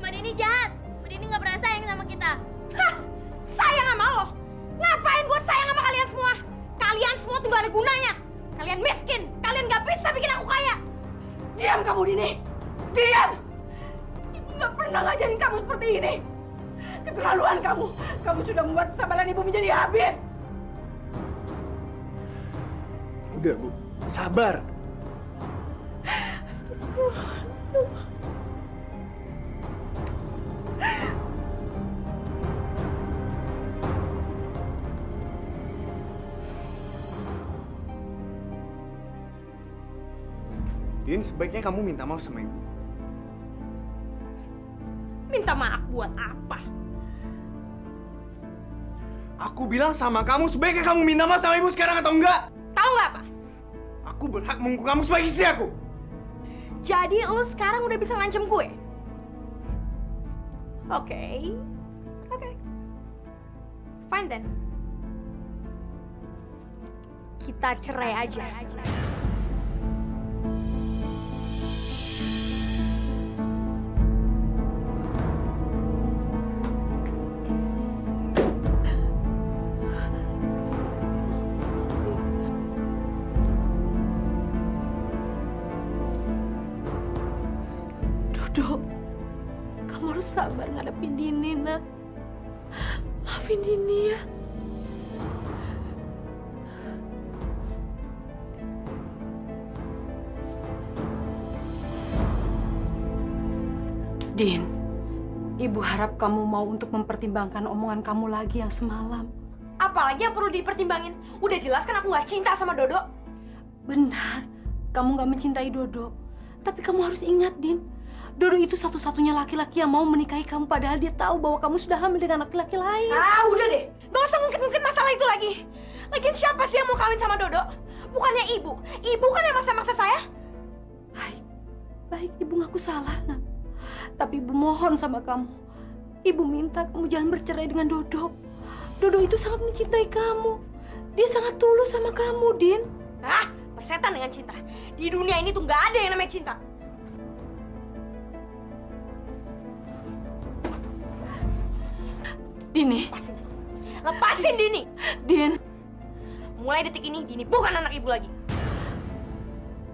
Mbak Dini jahat. Mbak Dini nggak pernah sayang sama kita. Hah, sayang sama lo? Ngapain gue sayang sama kalian semua? Kalian semua tuh gak ada gunanya. Kalian miskin, kalian gak bisa bikin aku kaya. Diam kamu, Dini. Diam. Ibu nggak pernah ngajarin kamu seperti ini. Keterlaluan kamu. Kamu sudah membuat kesabaran ibu menjadi habis. Udah Bu, sabar. Din, sebaiknya kamu minta maaf sama ibu. Minta maaf buat apa? Aku bilang sama kamu, sebaiknya kamu minta maaf sama ibu sekarang atau enggak? Tahu nggak apa? Aku berhak mengaku kamu sebagai istri aku. Jadi lo sekarang udah bisa ngancem gue? Oke. Fine then. Kita cerai aja. Dodo, kamu harus sabar ngadepin Dini, nak. Maafin Dini ya. Din, Ibu harap kamu mau untuk mempertimbangkan omongan kamu lagi yang semalam. Apalagi yang perlu dipertimbangin? Udah jelas kan aku nggak cinta sama Dodo. Benar, kamu nggak mencintai Dodo. Tapi kamu harus ingat, Din. Dodo itu satu-satunya laki-laki yang mau menikahi kamu padahal dia tahu bahwa kamu sudah hamil dengan laki-laki lain. Ah, udah deh. Gak usah ngungkit-ngungkit masalah itu lagi. Lagian siapa sih yang mau kawin sama Dodo? Bukannya ibu. Ibu kan yang maksa-maksa saya. Baik, Ibu ngaku salah, nak. Tapi Ibu mohon sama kamu. Ibu minta kamu jangan bercerai dengan Dodo. Dodo itu sangat mencintai kamu. Dia sangat tulus sama kamu, Din. Ah, persetan dengan cinta. Di dunia ini tuh nggak ada yang namanya cinta. Dini. Lepasin Dini. Din. Mulai detik ini Dini bukan anak ibu lagi.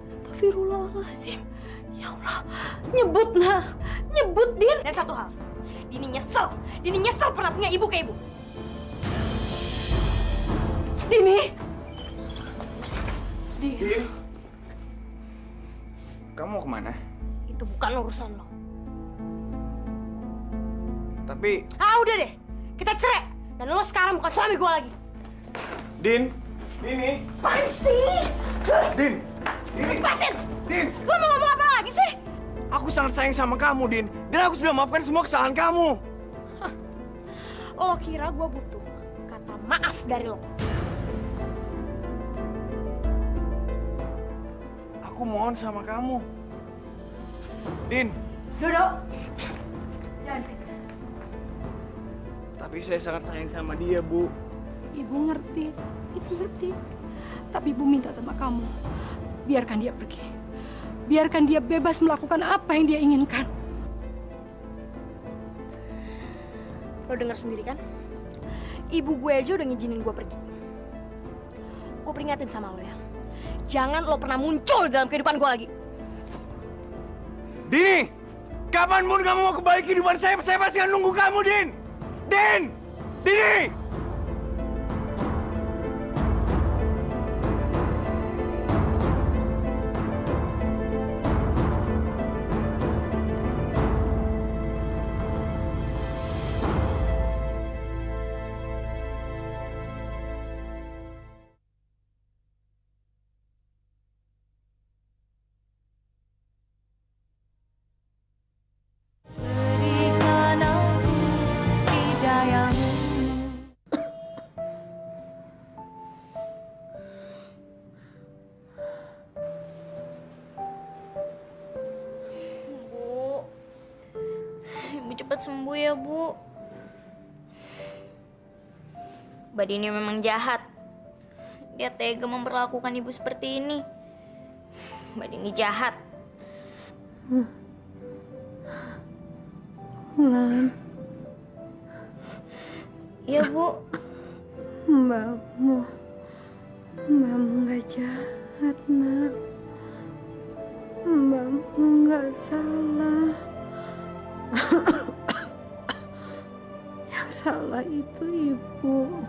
Astagfirullahaladzim. Ya Allah. Nyebut, nah. Nyebut, Din. Dan satu hal. Dini nyesel. Dini nyesel pernah punya ibu kayak ibu. Dini. Din. Kamu mau kemana? Itu bukan urusan lo. Tapi... Ah, udah deh. Kita cerai. Dan lo sekarang bukan suami gue lagi. Din. Dini. Apaan sih? Din. Dini. Lepasin. Din. Lo mau ngomong apa lagi sih? Aku sangat sayang sama kamu, Din. Dan aku sudah maafkan semua kesalahan kamu. Lo kira gue butuh kata maaf dari lo? Aku mohon sama kamu. Din. Dodo. Jangan kejar. Tapi saya sangat sayang sama dia, Bu. Ibu ngerti. Ibu ngerti. Tapi Ibu minta sama kamu. Biarkan dia pergi. Biarkan dia bebas melakukan apa yang dia inginkan. Lo dengar sendiri kan? Ibu gue aja udah ngizinin gue pergi. Gue peringatin sama lo ya. Jangan lo pernah muncul dalam kehidupan gue lagi. Dini! Kapanpun kamu mau kembali kehidupan saya pasti akan nunggu kamu, Din! Din! Dini! Cepat sembuh ya, Bu. Mbak Dini memang jahat. Dia tega memperlakukan ibu seperti ini. Mbak Dini jahat. Lan. Iya, Bu. Mbakmu nggak jahat, nak. Mbakmu nggak salah. Yang salah itu ibu.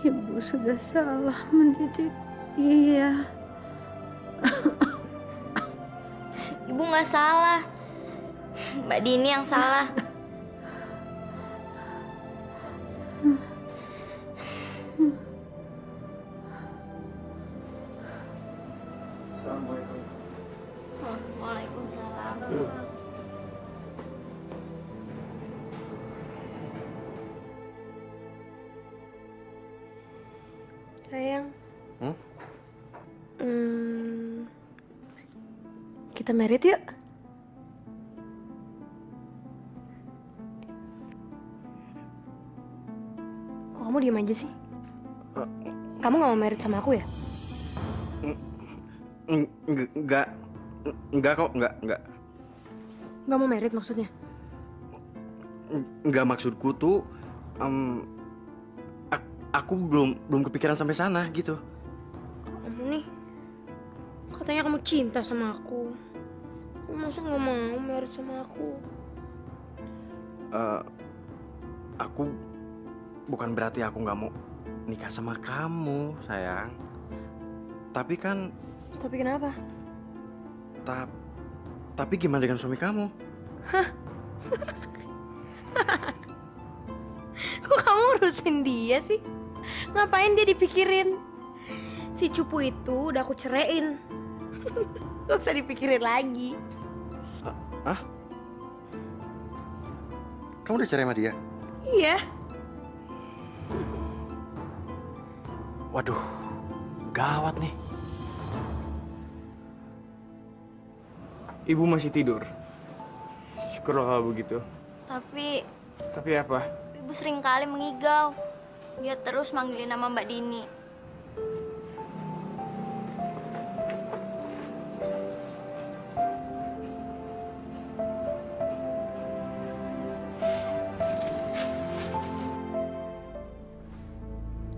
Ibu sudah salah mendidik dia. Ibu nggak salah. Mbak Dini yang salah. Sayang. Hmm? Kita married yuk. Kok kamu diem aja sih? Kamu gak mau married sama aku ya? Enggak kok, enggak. Gak mau married maksudnya? Enggak, maksudku tuh aku belum kepikiran sampai sana gitu. Kamu nih, katanya kamu cinta sama aku. Masa gak mau married sama aku? Aku bukan berarti aku nggak mau nikah sama kamu, sayang. Tapi kan... Tapi kenapa? Tapi gimana dengan suami kamu? Hah? Kok kamu urusin dia sih? Ngapain dia dipikirin? Si cupu itu udah aku ceraiin. Gak usah dipikirin lagi. Hah? Kamu udah cerai sama dia? Iya. Waduh, gawat nih. Ibu masih tidur. Syukurlah kalau begitu. Tapi apa? Ibu sering kali mengigau. Dia terus manggilin nama Mbak Dini.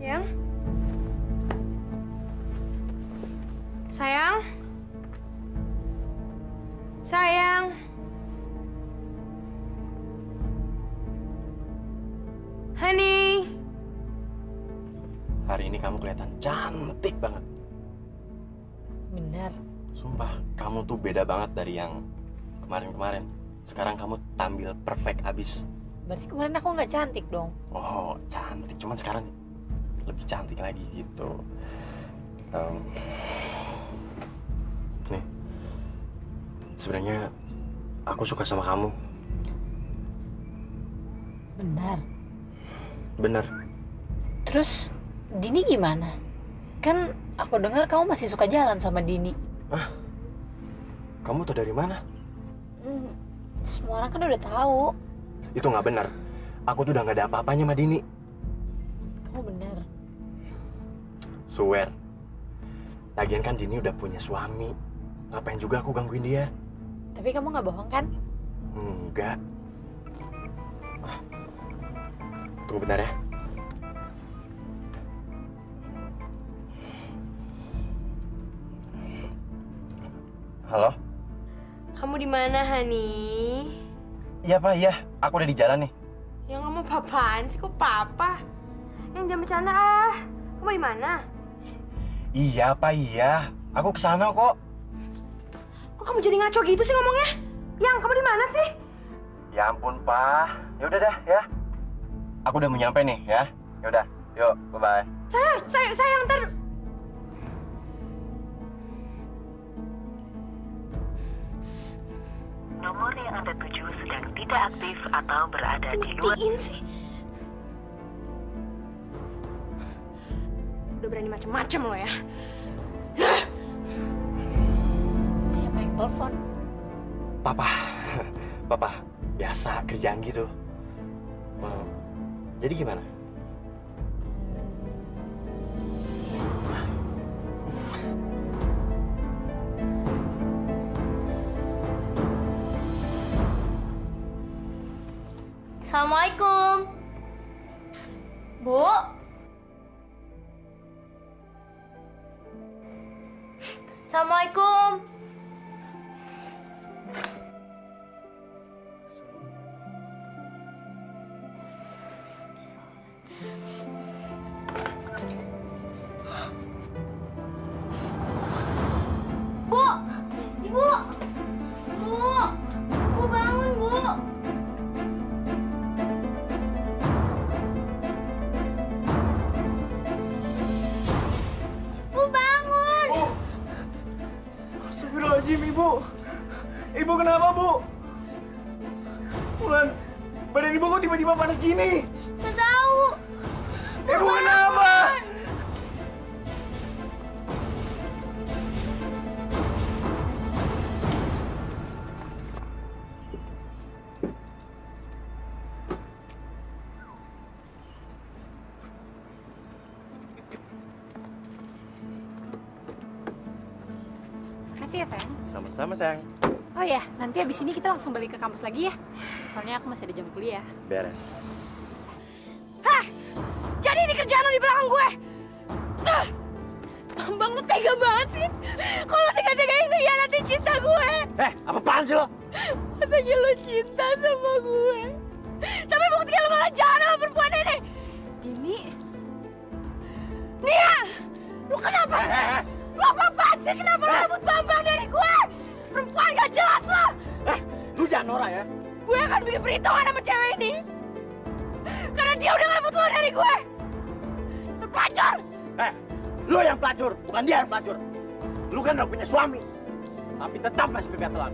Yang? Sayang? Sayang? Honey? Hari ini kamu kelihatan cantik banget. Benar. Sumpah, kamu tuh beda banget dari yang kemarin-kemarin. Sekarang kamu tampil perfect abis. Berarti kemarin aku nggak cantik dong? Oh, cantik. Cuman sekarang lebih cantik lagi gitu. Nih, sebenarnya aku suka sama kamu. Benar. Bener. Terus Dini gimana? Kan aku dengar kamu masih suka jalan sama Dini. Ah, kamu tuh dari mana? Semua orang kan udah tahu. Itu nggak benar. Aku tuh udah nggak ada apa-apanya sama Dini. Kamu benar. Swear. Lagian kan Dini udah punya suami. Ngapain juga aku gangguin dia? Tapi kamu nggak bohong kan? Enggak. Tunggu bentar ya. Halo? Kamu di mana, Hani? Iya, Pak, iya. Aku udah di jalan nih. Yang kamu papaan sih? Kok papa? Yang jangan bercanda ah. Kamu di mana? Iya, Pak, iya. Aku kesana kok. Kok kamu jadi ngaco gitu sih ngomongnya? Yang, kamu di mana sih? Ya ampun, Pak. Ya udah dah, ya. Aku udah mau nyampe nih, ya. Ya udah, yuk, bye-bye. Sayang, ntar. Nomor yang Anda tuju sedang tidak aktif atau berada di luar. Sih. Udah berani macam-macam lo ya. Siapa yang telepon? Papa, biasa kerjaan gitu. Jadi gimana? Assalamualaikum. Bu. Assalamualaikum. Bu, Ibu. Bu bangun, Bu. Bu bangun. Astagfirullahaladzim, Ibu. Ibu kenapa, Bu? Bulan, badan Ibu kok tiba-tiba panas gini? Nggak tahu. Ibu kenapa? Sama-sama sayang. Oh ya, nanti abis ini kita langsung balik ke kampus lagi ya. Soalnya aku masih ada jam kuliah. Beres. Hah? Jadi ini kerjaan lo di belakang gue? Bang, lu tega banget sih. Kalau tega-tegain tuh hianatin cinta gue. Apaan sih lo? Katanya lo cinta sama gue. Tapi buktinya lo malah jalan sama perempuan ini. Dini. Nia! Lu kenapa sih? Lu apa-apaan sih? Kenapa lo rebut Bambang dari gue? Perempuan gak jelas lo. Lu jangan norak ya. Gue akan bikin perhitungan sama cewek ini. Karena dia udah ngerebut lo dari gue. Sepelacur! Lu yang pelacur, bukan dia yang pelacur. Lu kan udah punya suami, tapi tetap masih kegatelan.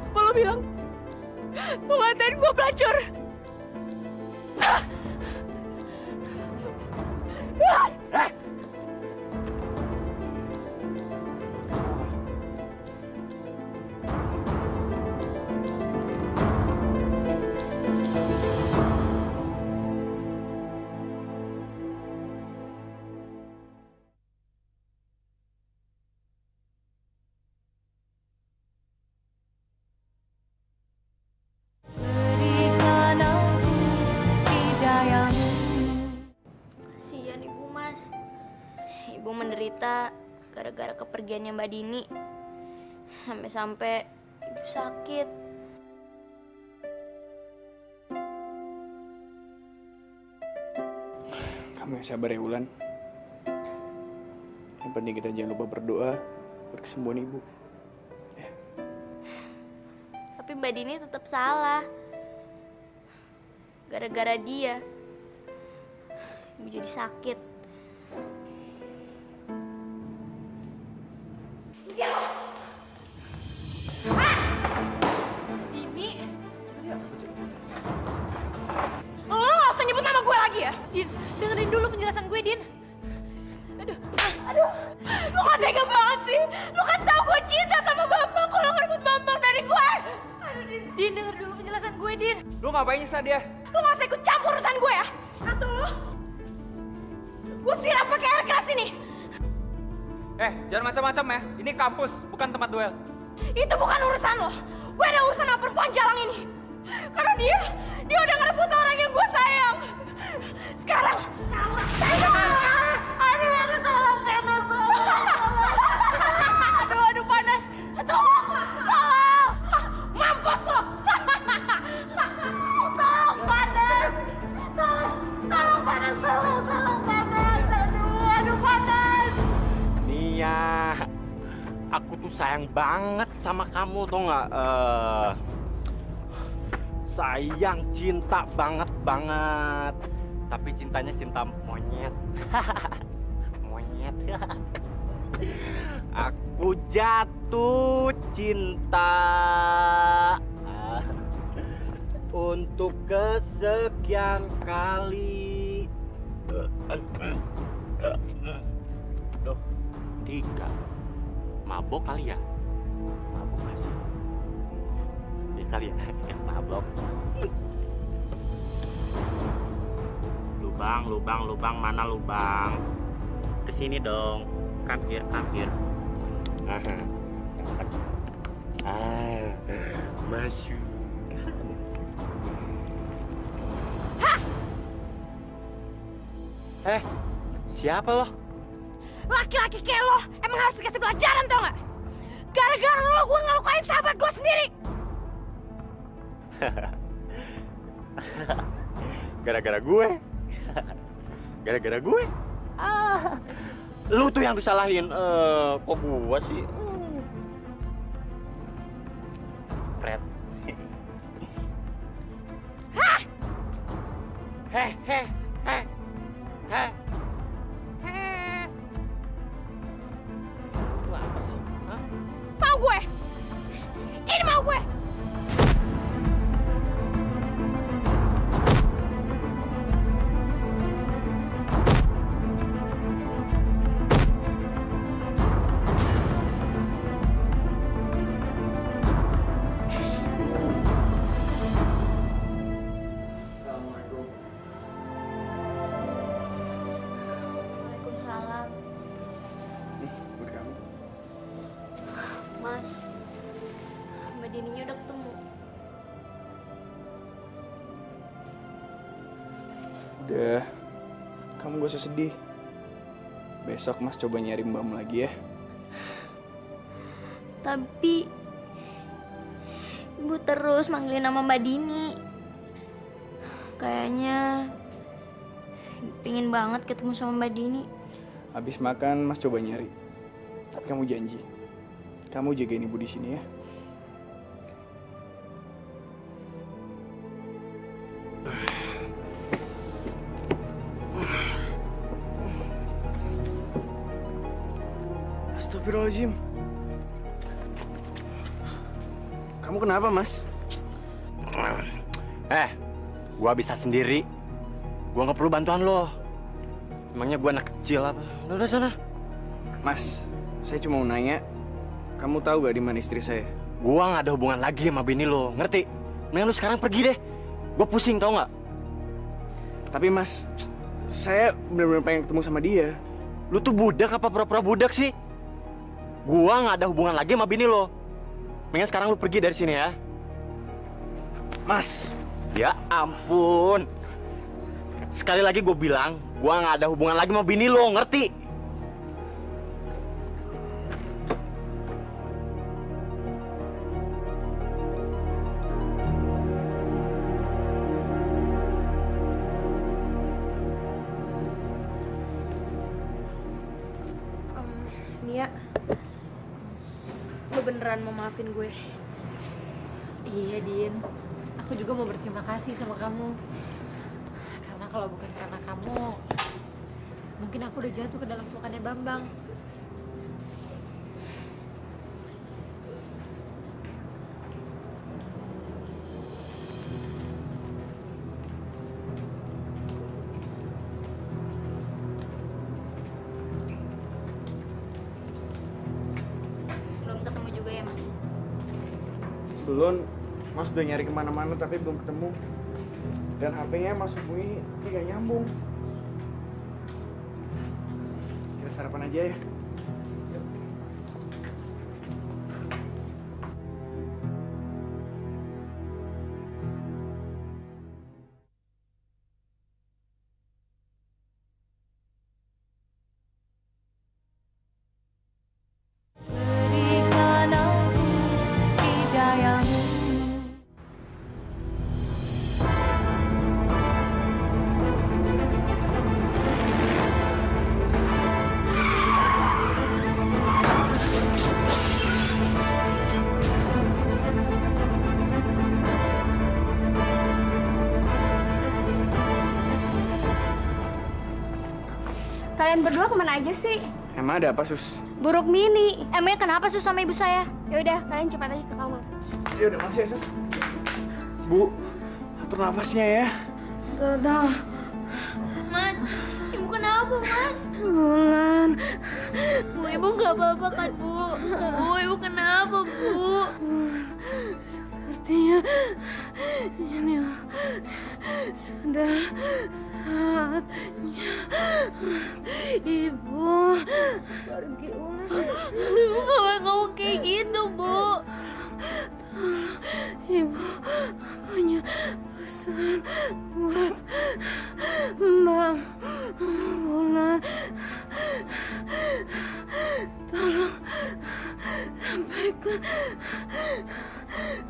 Apa lo bilang? Mau ngatain gue pelacur? Kasihan Ibu Mas. Ibu menderita gara-gara kepergiannya Mbak Dini. Sampai-sampai Ibu sakit. Kamu yang sabar ya, Wulan. Yang penting kita jangan lupa berdoa buat kesembuhan Ibu. Tapi Mbak Dini tetap salah. Gara-gara dia, Ibu jadi sakit. Dini. Lo gak usah nyebut nama gue lagi ya? Din, dengerin dulu penjelasan gue, Din. Aduh, lo kan tega banget sih. Lo kan tahu gue cinta sama Bambang. Kalau ngerebut Bambang dari gue. Aduh, Din, denger dulu penjelasan gue, Din. Lu ngapain nyiksa dia? Lo gak usah ikut campur urusan gue ya. Atau lo, gue siram pakai air keras ini. Jangan macam-macam ya. Ini kampus, bukan tempat duel. Itu bukan urusan lo. Gue ada urusan sama perempuan jalang ini. Karena dia udah ngerebut orang yang gue sayang. Sekarang, aduh, tolong, panas. Aduh, panas. Tolong. Mampus lo. Tolong, panas. Tolong, panas. Aduh, panas. Nia, aku tuh sayang banget sama kamu, tau nggak? Sayang, cinta banget. Tapi cintanya cinta monyet. Monyet. Aku jatuh cinta untuk kesekian kali. Loh, 3. Mabok kali ya? Mabok gak sih? Ya kali ya, mabok. Lubang, mana lubang? Kesini dong, kampir. Masuk. Siapa lo? Laki-laki kayak lo emang harus dikasih pelajaran, tau gak? Gara-gara lo gue ngelukain sahabat gue sendiri. Gara-gara gue? Gara-gara gue? Lu tuh yang disalahin. Kok gue sih? Fred. Heh. Lu apa sih? Hah? Mau gue? Ini mau gue. Udah, kamu gak usah sedih. Besok Mas coba nyari mbakmu lagi ya. Tapi Ibu terus manggilin nama Mbak Dini. Kayaknya pingin banget ketemu sama Mbak Dini. Habis makan Mas coba nyari. Tapi kamu janji, kamu jagain ibu di sini ya. Astagfirullahaladzim. Kamu kenapa, Mas? Gua bisa sendiri. Gua nggak perlu bantuan lo. Emangnya gua anak kecil apa? Udah sana. Mas, saya cuma mau nanya, kamu tahu gak di mana istri saya? Gua nggak ada hubungan lagi sama bini lo, ngerti? Mending lu sekarang pergi deh. Gua pusing, tau nggak? Tapi Mas, saya benar-benar pengen ketemu sama dia. Lu tuh budak apa pura-pura budak sih? Gua nggak ada hubungan lagi sama bini lo. Mendingan sekarang lu pergi dari sini ya. Mas. Ya ampun. Sekali lagi gue bilang, gua nggak ada hubungan lagi sama bini lo, ngerti? Nia, lo beneran mau maafin gue? Iya, Din. Aku juga mau berterima kasih sama kamu. Karena kalau bukan karena kamu, mungkin aku udah jatuh ke dalam pelukannya Bambang. Belum ketemu juga ya, Mas? Belum, Mas udah nyari kemana-mana tapi belum ketemu. Dan HP-nya Mas hubungi tapi gak nyambung. Kita sarapan aja ya. Kalian berdua kemana aja sih? Emang ada apa, Sus? Buruk Mini. Emangnya kenapa Sus sama ibu saya? Ya udah, kalian cepat aja ke kamar. Ya udah, makasih ya, Sus. Bu, atur nafasnya ya. Dadah. Mas, ibu kenapa, Mas? Bulan. Bu, ibu nggak apa-apa kan, Bu? Bu, ibu kenapa, Bu? Sepertinya ini sudah saatnya ibu pergi ulang. Ibu nggak mau kayak gitu, Bu. Tolong, ibu punya pesan buat Mbak Bulan. Tolong sampaikan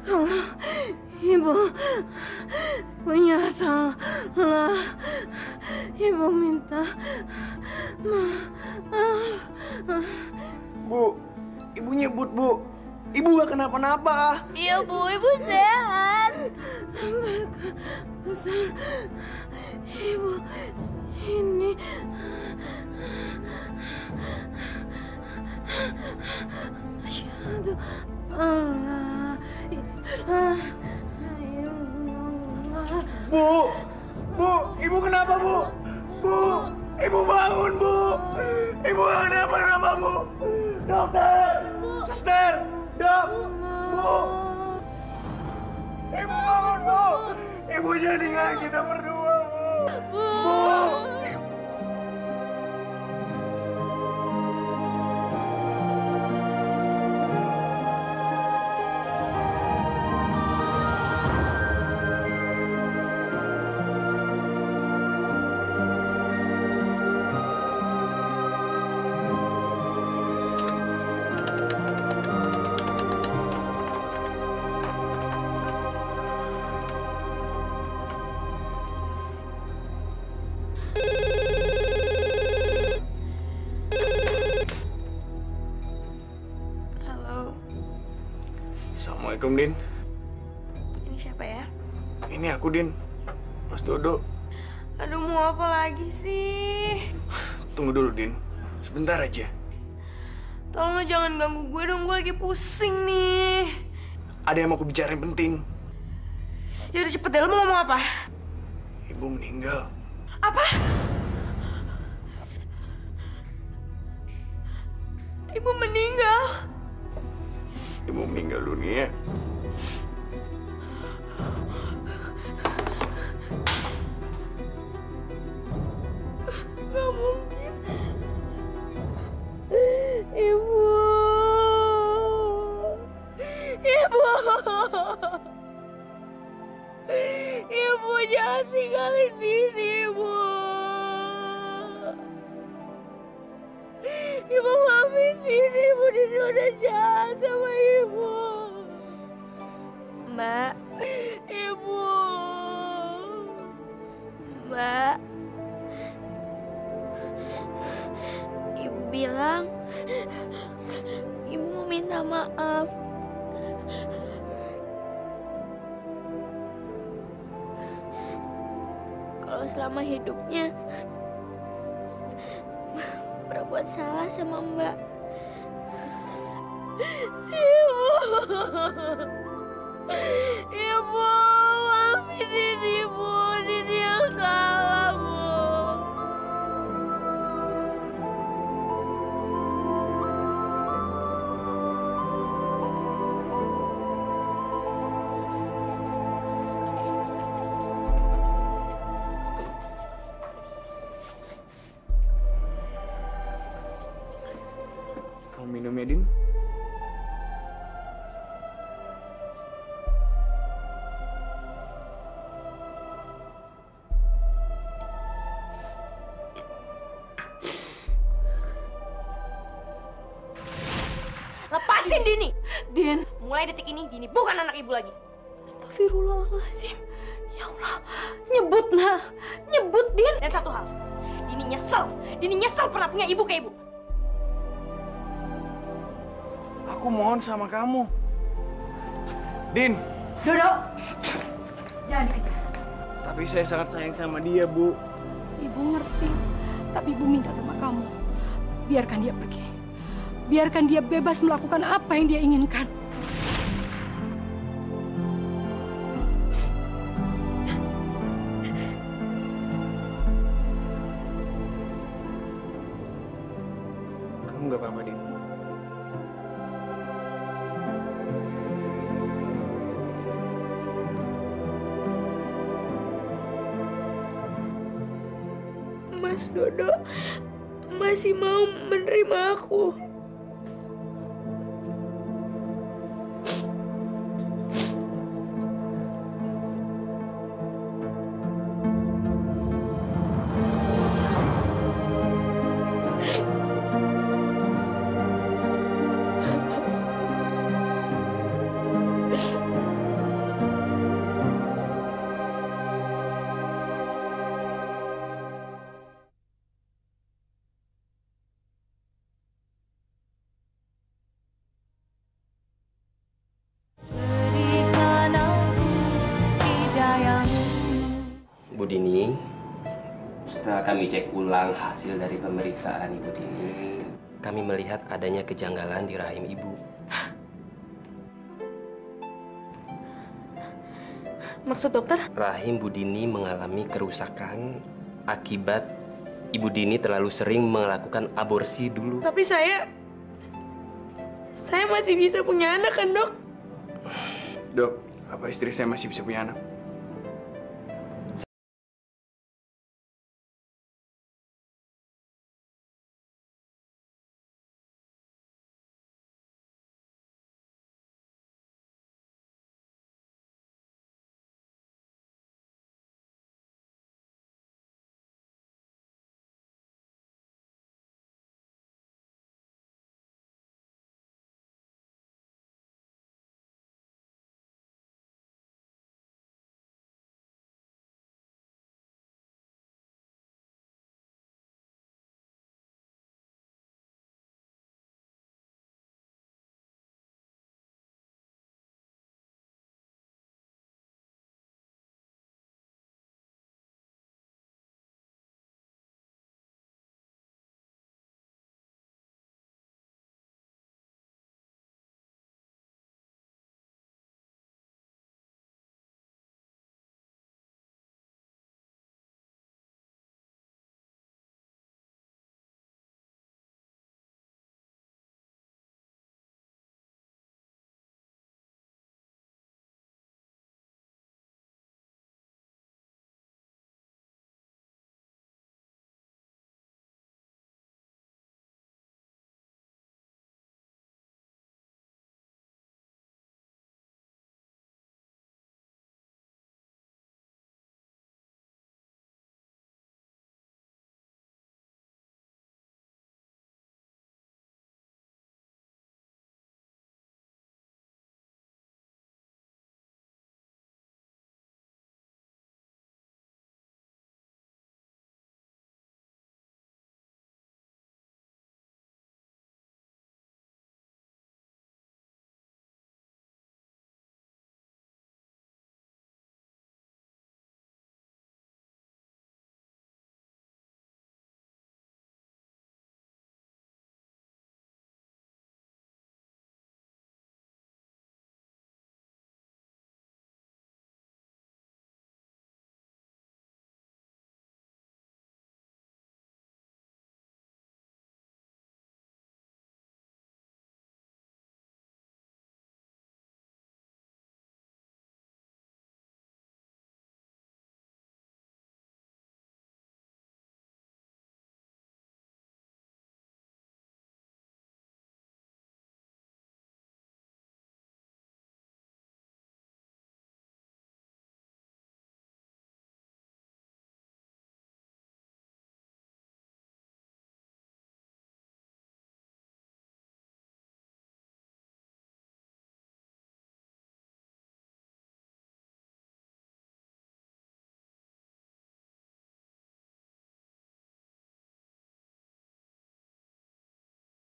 kalau ibu punya salah. Ibu minta maaf. Bu, ibu nyebut, Bu. Ibu gak kenapa-napa. Iya, Bu, ibu sehat. Sampaikan pesan ibu ini. Asyhadu alla ilaha illallah. Bu, ibu kenapa, Bu? Bu, ibu bangun, Bu. Ibu kenapa, Bu? Dokter, suster, dok, Bu. Ibu bangun, Bu. Ibu jangan tinggalin kita berdua, Bu. Bu. Assalamualaikum, Din. Ini siapa ya? Ini aku, Din. Mas Dodo. Aduh, mau apa lagi sih? Tunggu dulu, Din. Sebentar aja. Tolong lo jangan ganggu gue dong, gue lagi pusing nih. Ada yang mau aku bicarain penting. Yaudah cepet deh, lo mau ngomong apa? Ibu meninggal. Apa? Ibu meninggal? Ibu meninggal dunia. Gak mungkin. Ibu. Ibu. Ibu jangan tinggalin Dini, Ibu. Ibu maafin Dini, Ibu. Dini udah jahat sama Ibu. Mbak. Ibu. Mbak. Ibu bilang Ibu mau minta maaf. Kalau selama hidupnya berbuat salah sama Mbak. Ibu. Ibu, maafin Dini, Ibu. Dini yang salah, Bu. Kamu minum ya, Din? Lepasin Dini! Din, mulai detik ini Dini bukan anak ibu lagi. Astagfirullahaladzim. Ya Allah, nyebut nah, nyebut Din. Dan satu hal, Dini nyesel pernah punya ibu kayak ibu. Aku mohon sama kamu. Din. Dodo, jangan dikejar. Tapi saya sangat sayang sama dia, Bu. Ibu ngerti, tapi ibu minta sama kamu. Biarkan dia pergi. Biarkan dia bebas melakukan apa yang dia inginkan. Kamu nggak apa-apa, Din. Mas Dodo masih mau menerima aku. Bu Dini, setelah kami cek ulang hasil dari pemeriksaan Ibu Dini, kami melihat adanya kejanggalan di rahim Ibu. Maksud dokter? Rahim Bu Dini mengalami kerusakan akibat Ibu Dini terlalu sering melakukan aborsi dulu. Tapi saya masih bisa punya anak kan, Dok? Dok, apa istri saya masih bisa punya anak?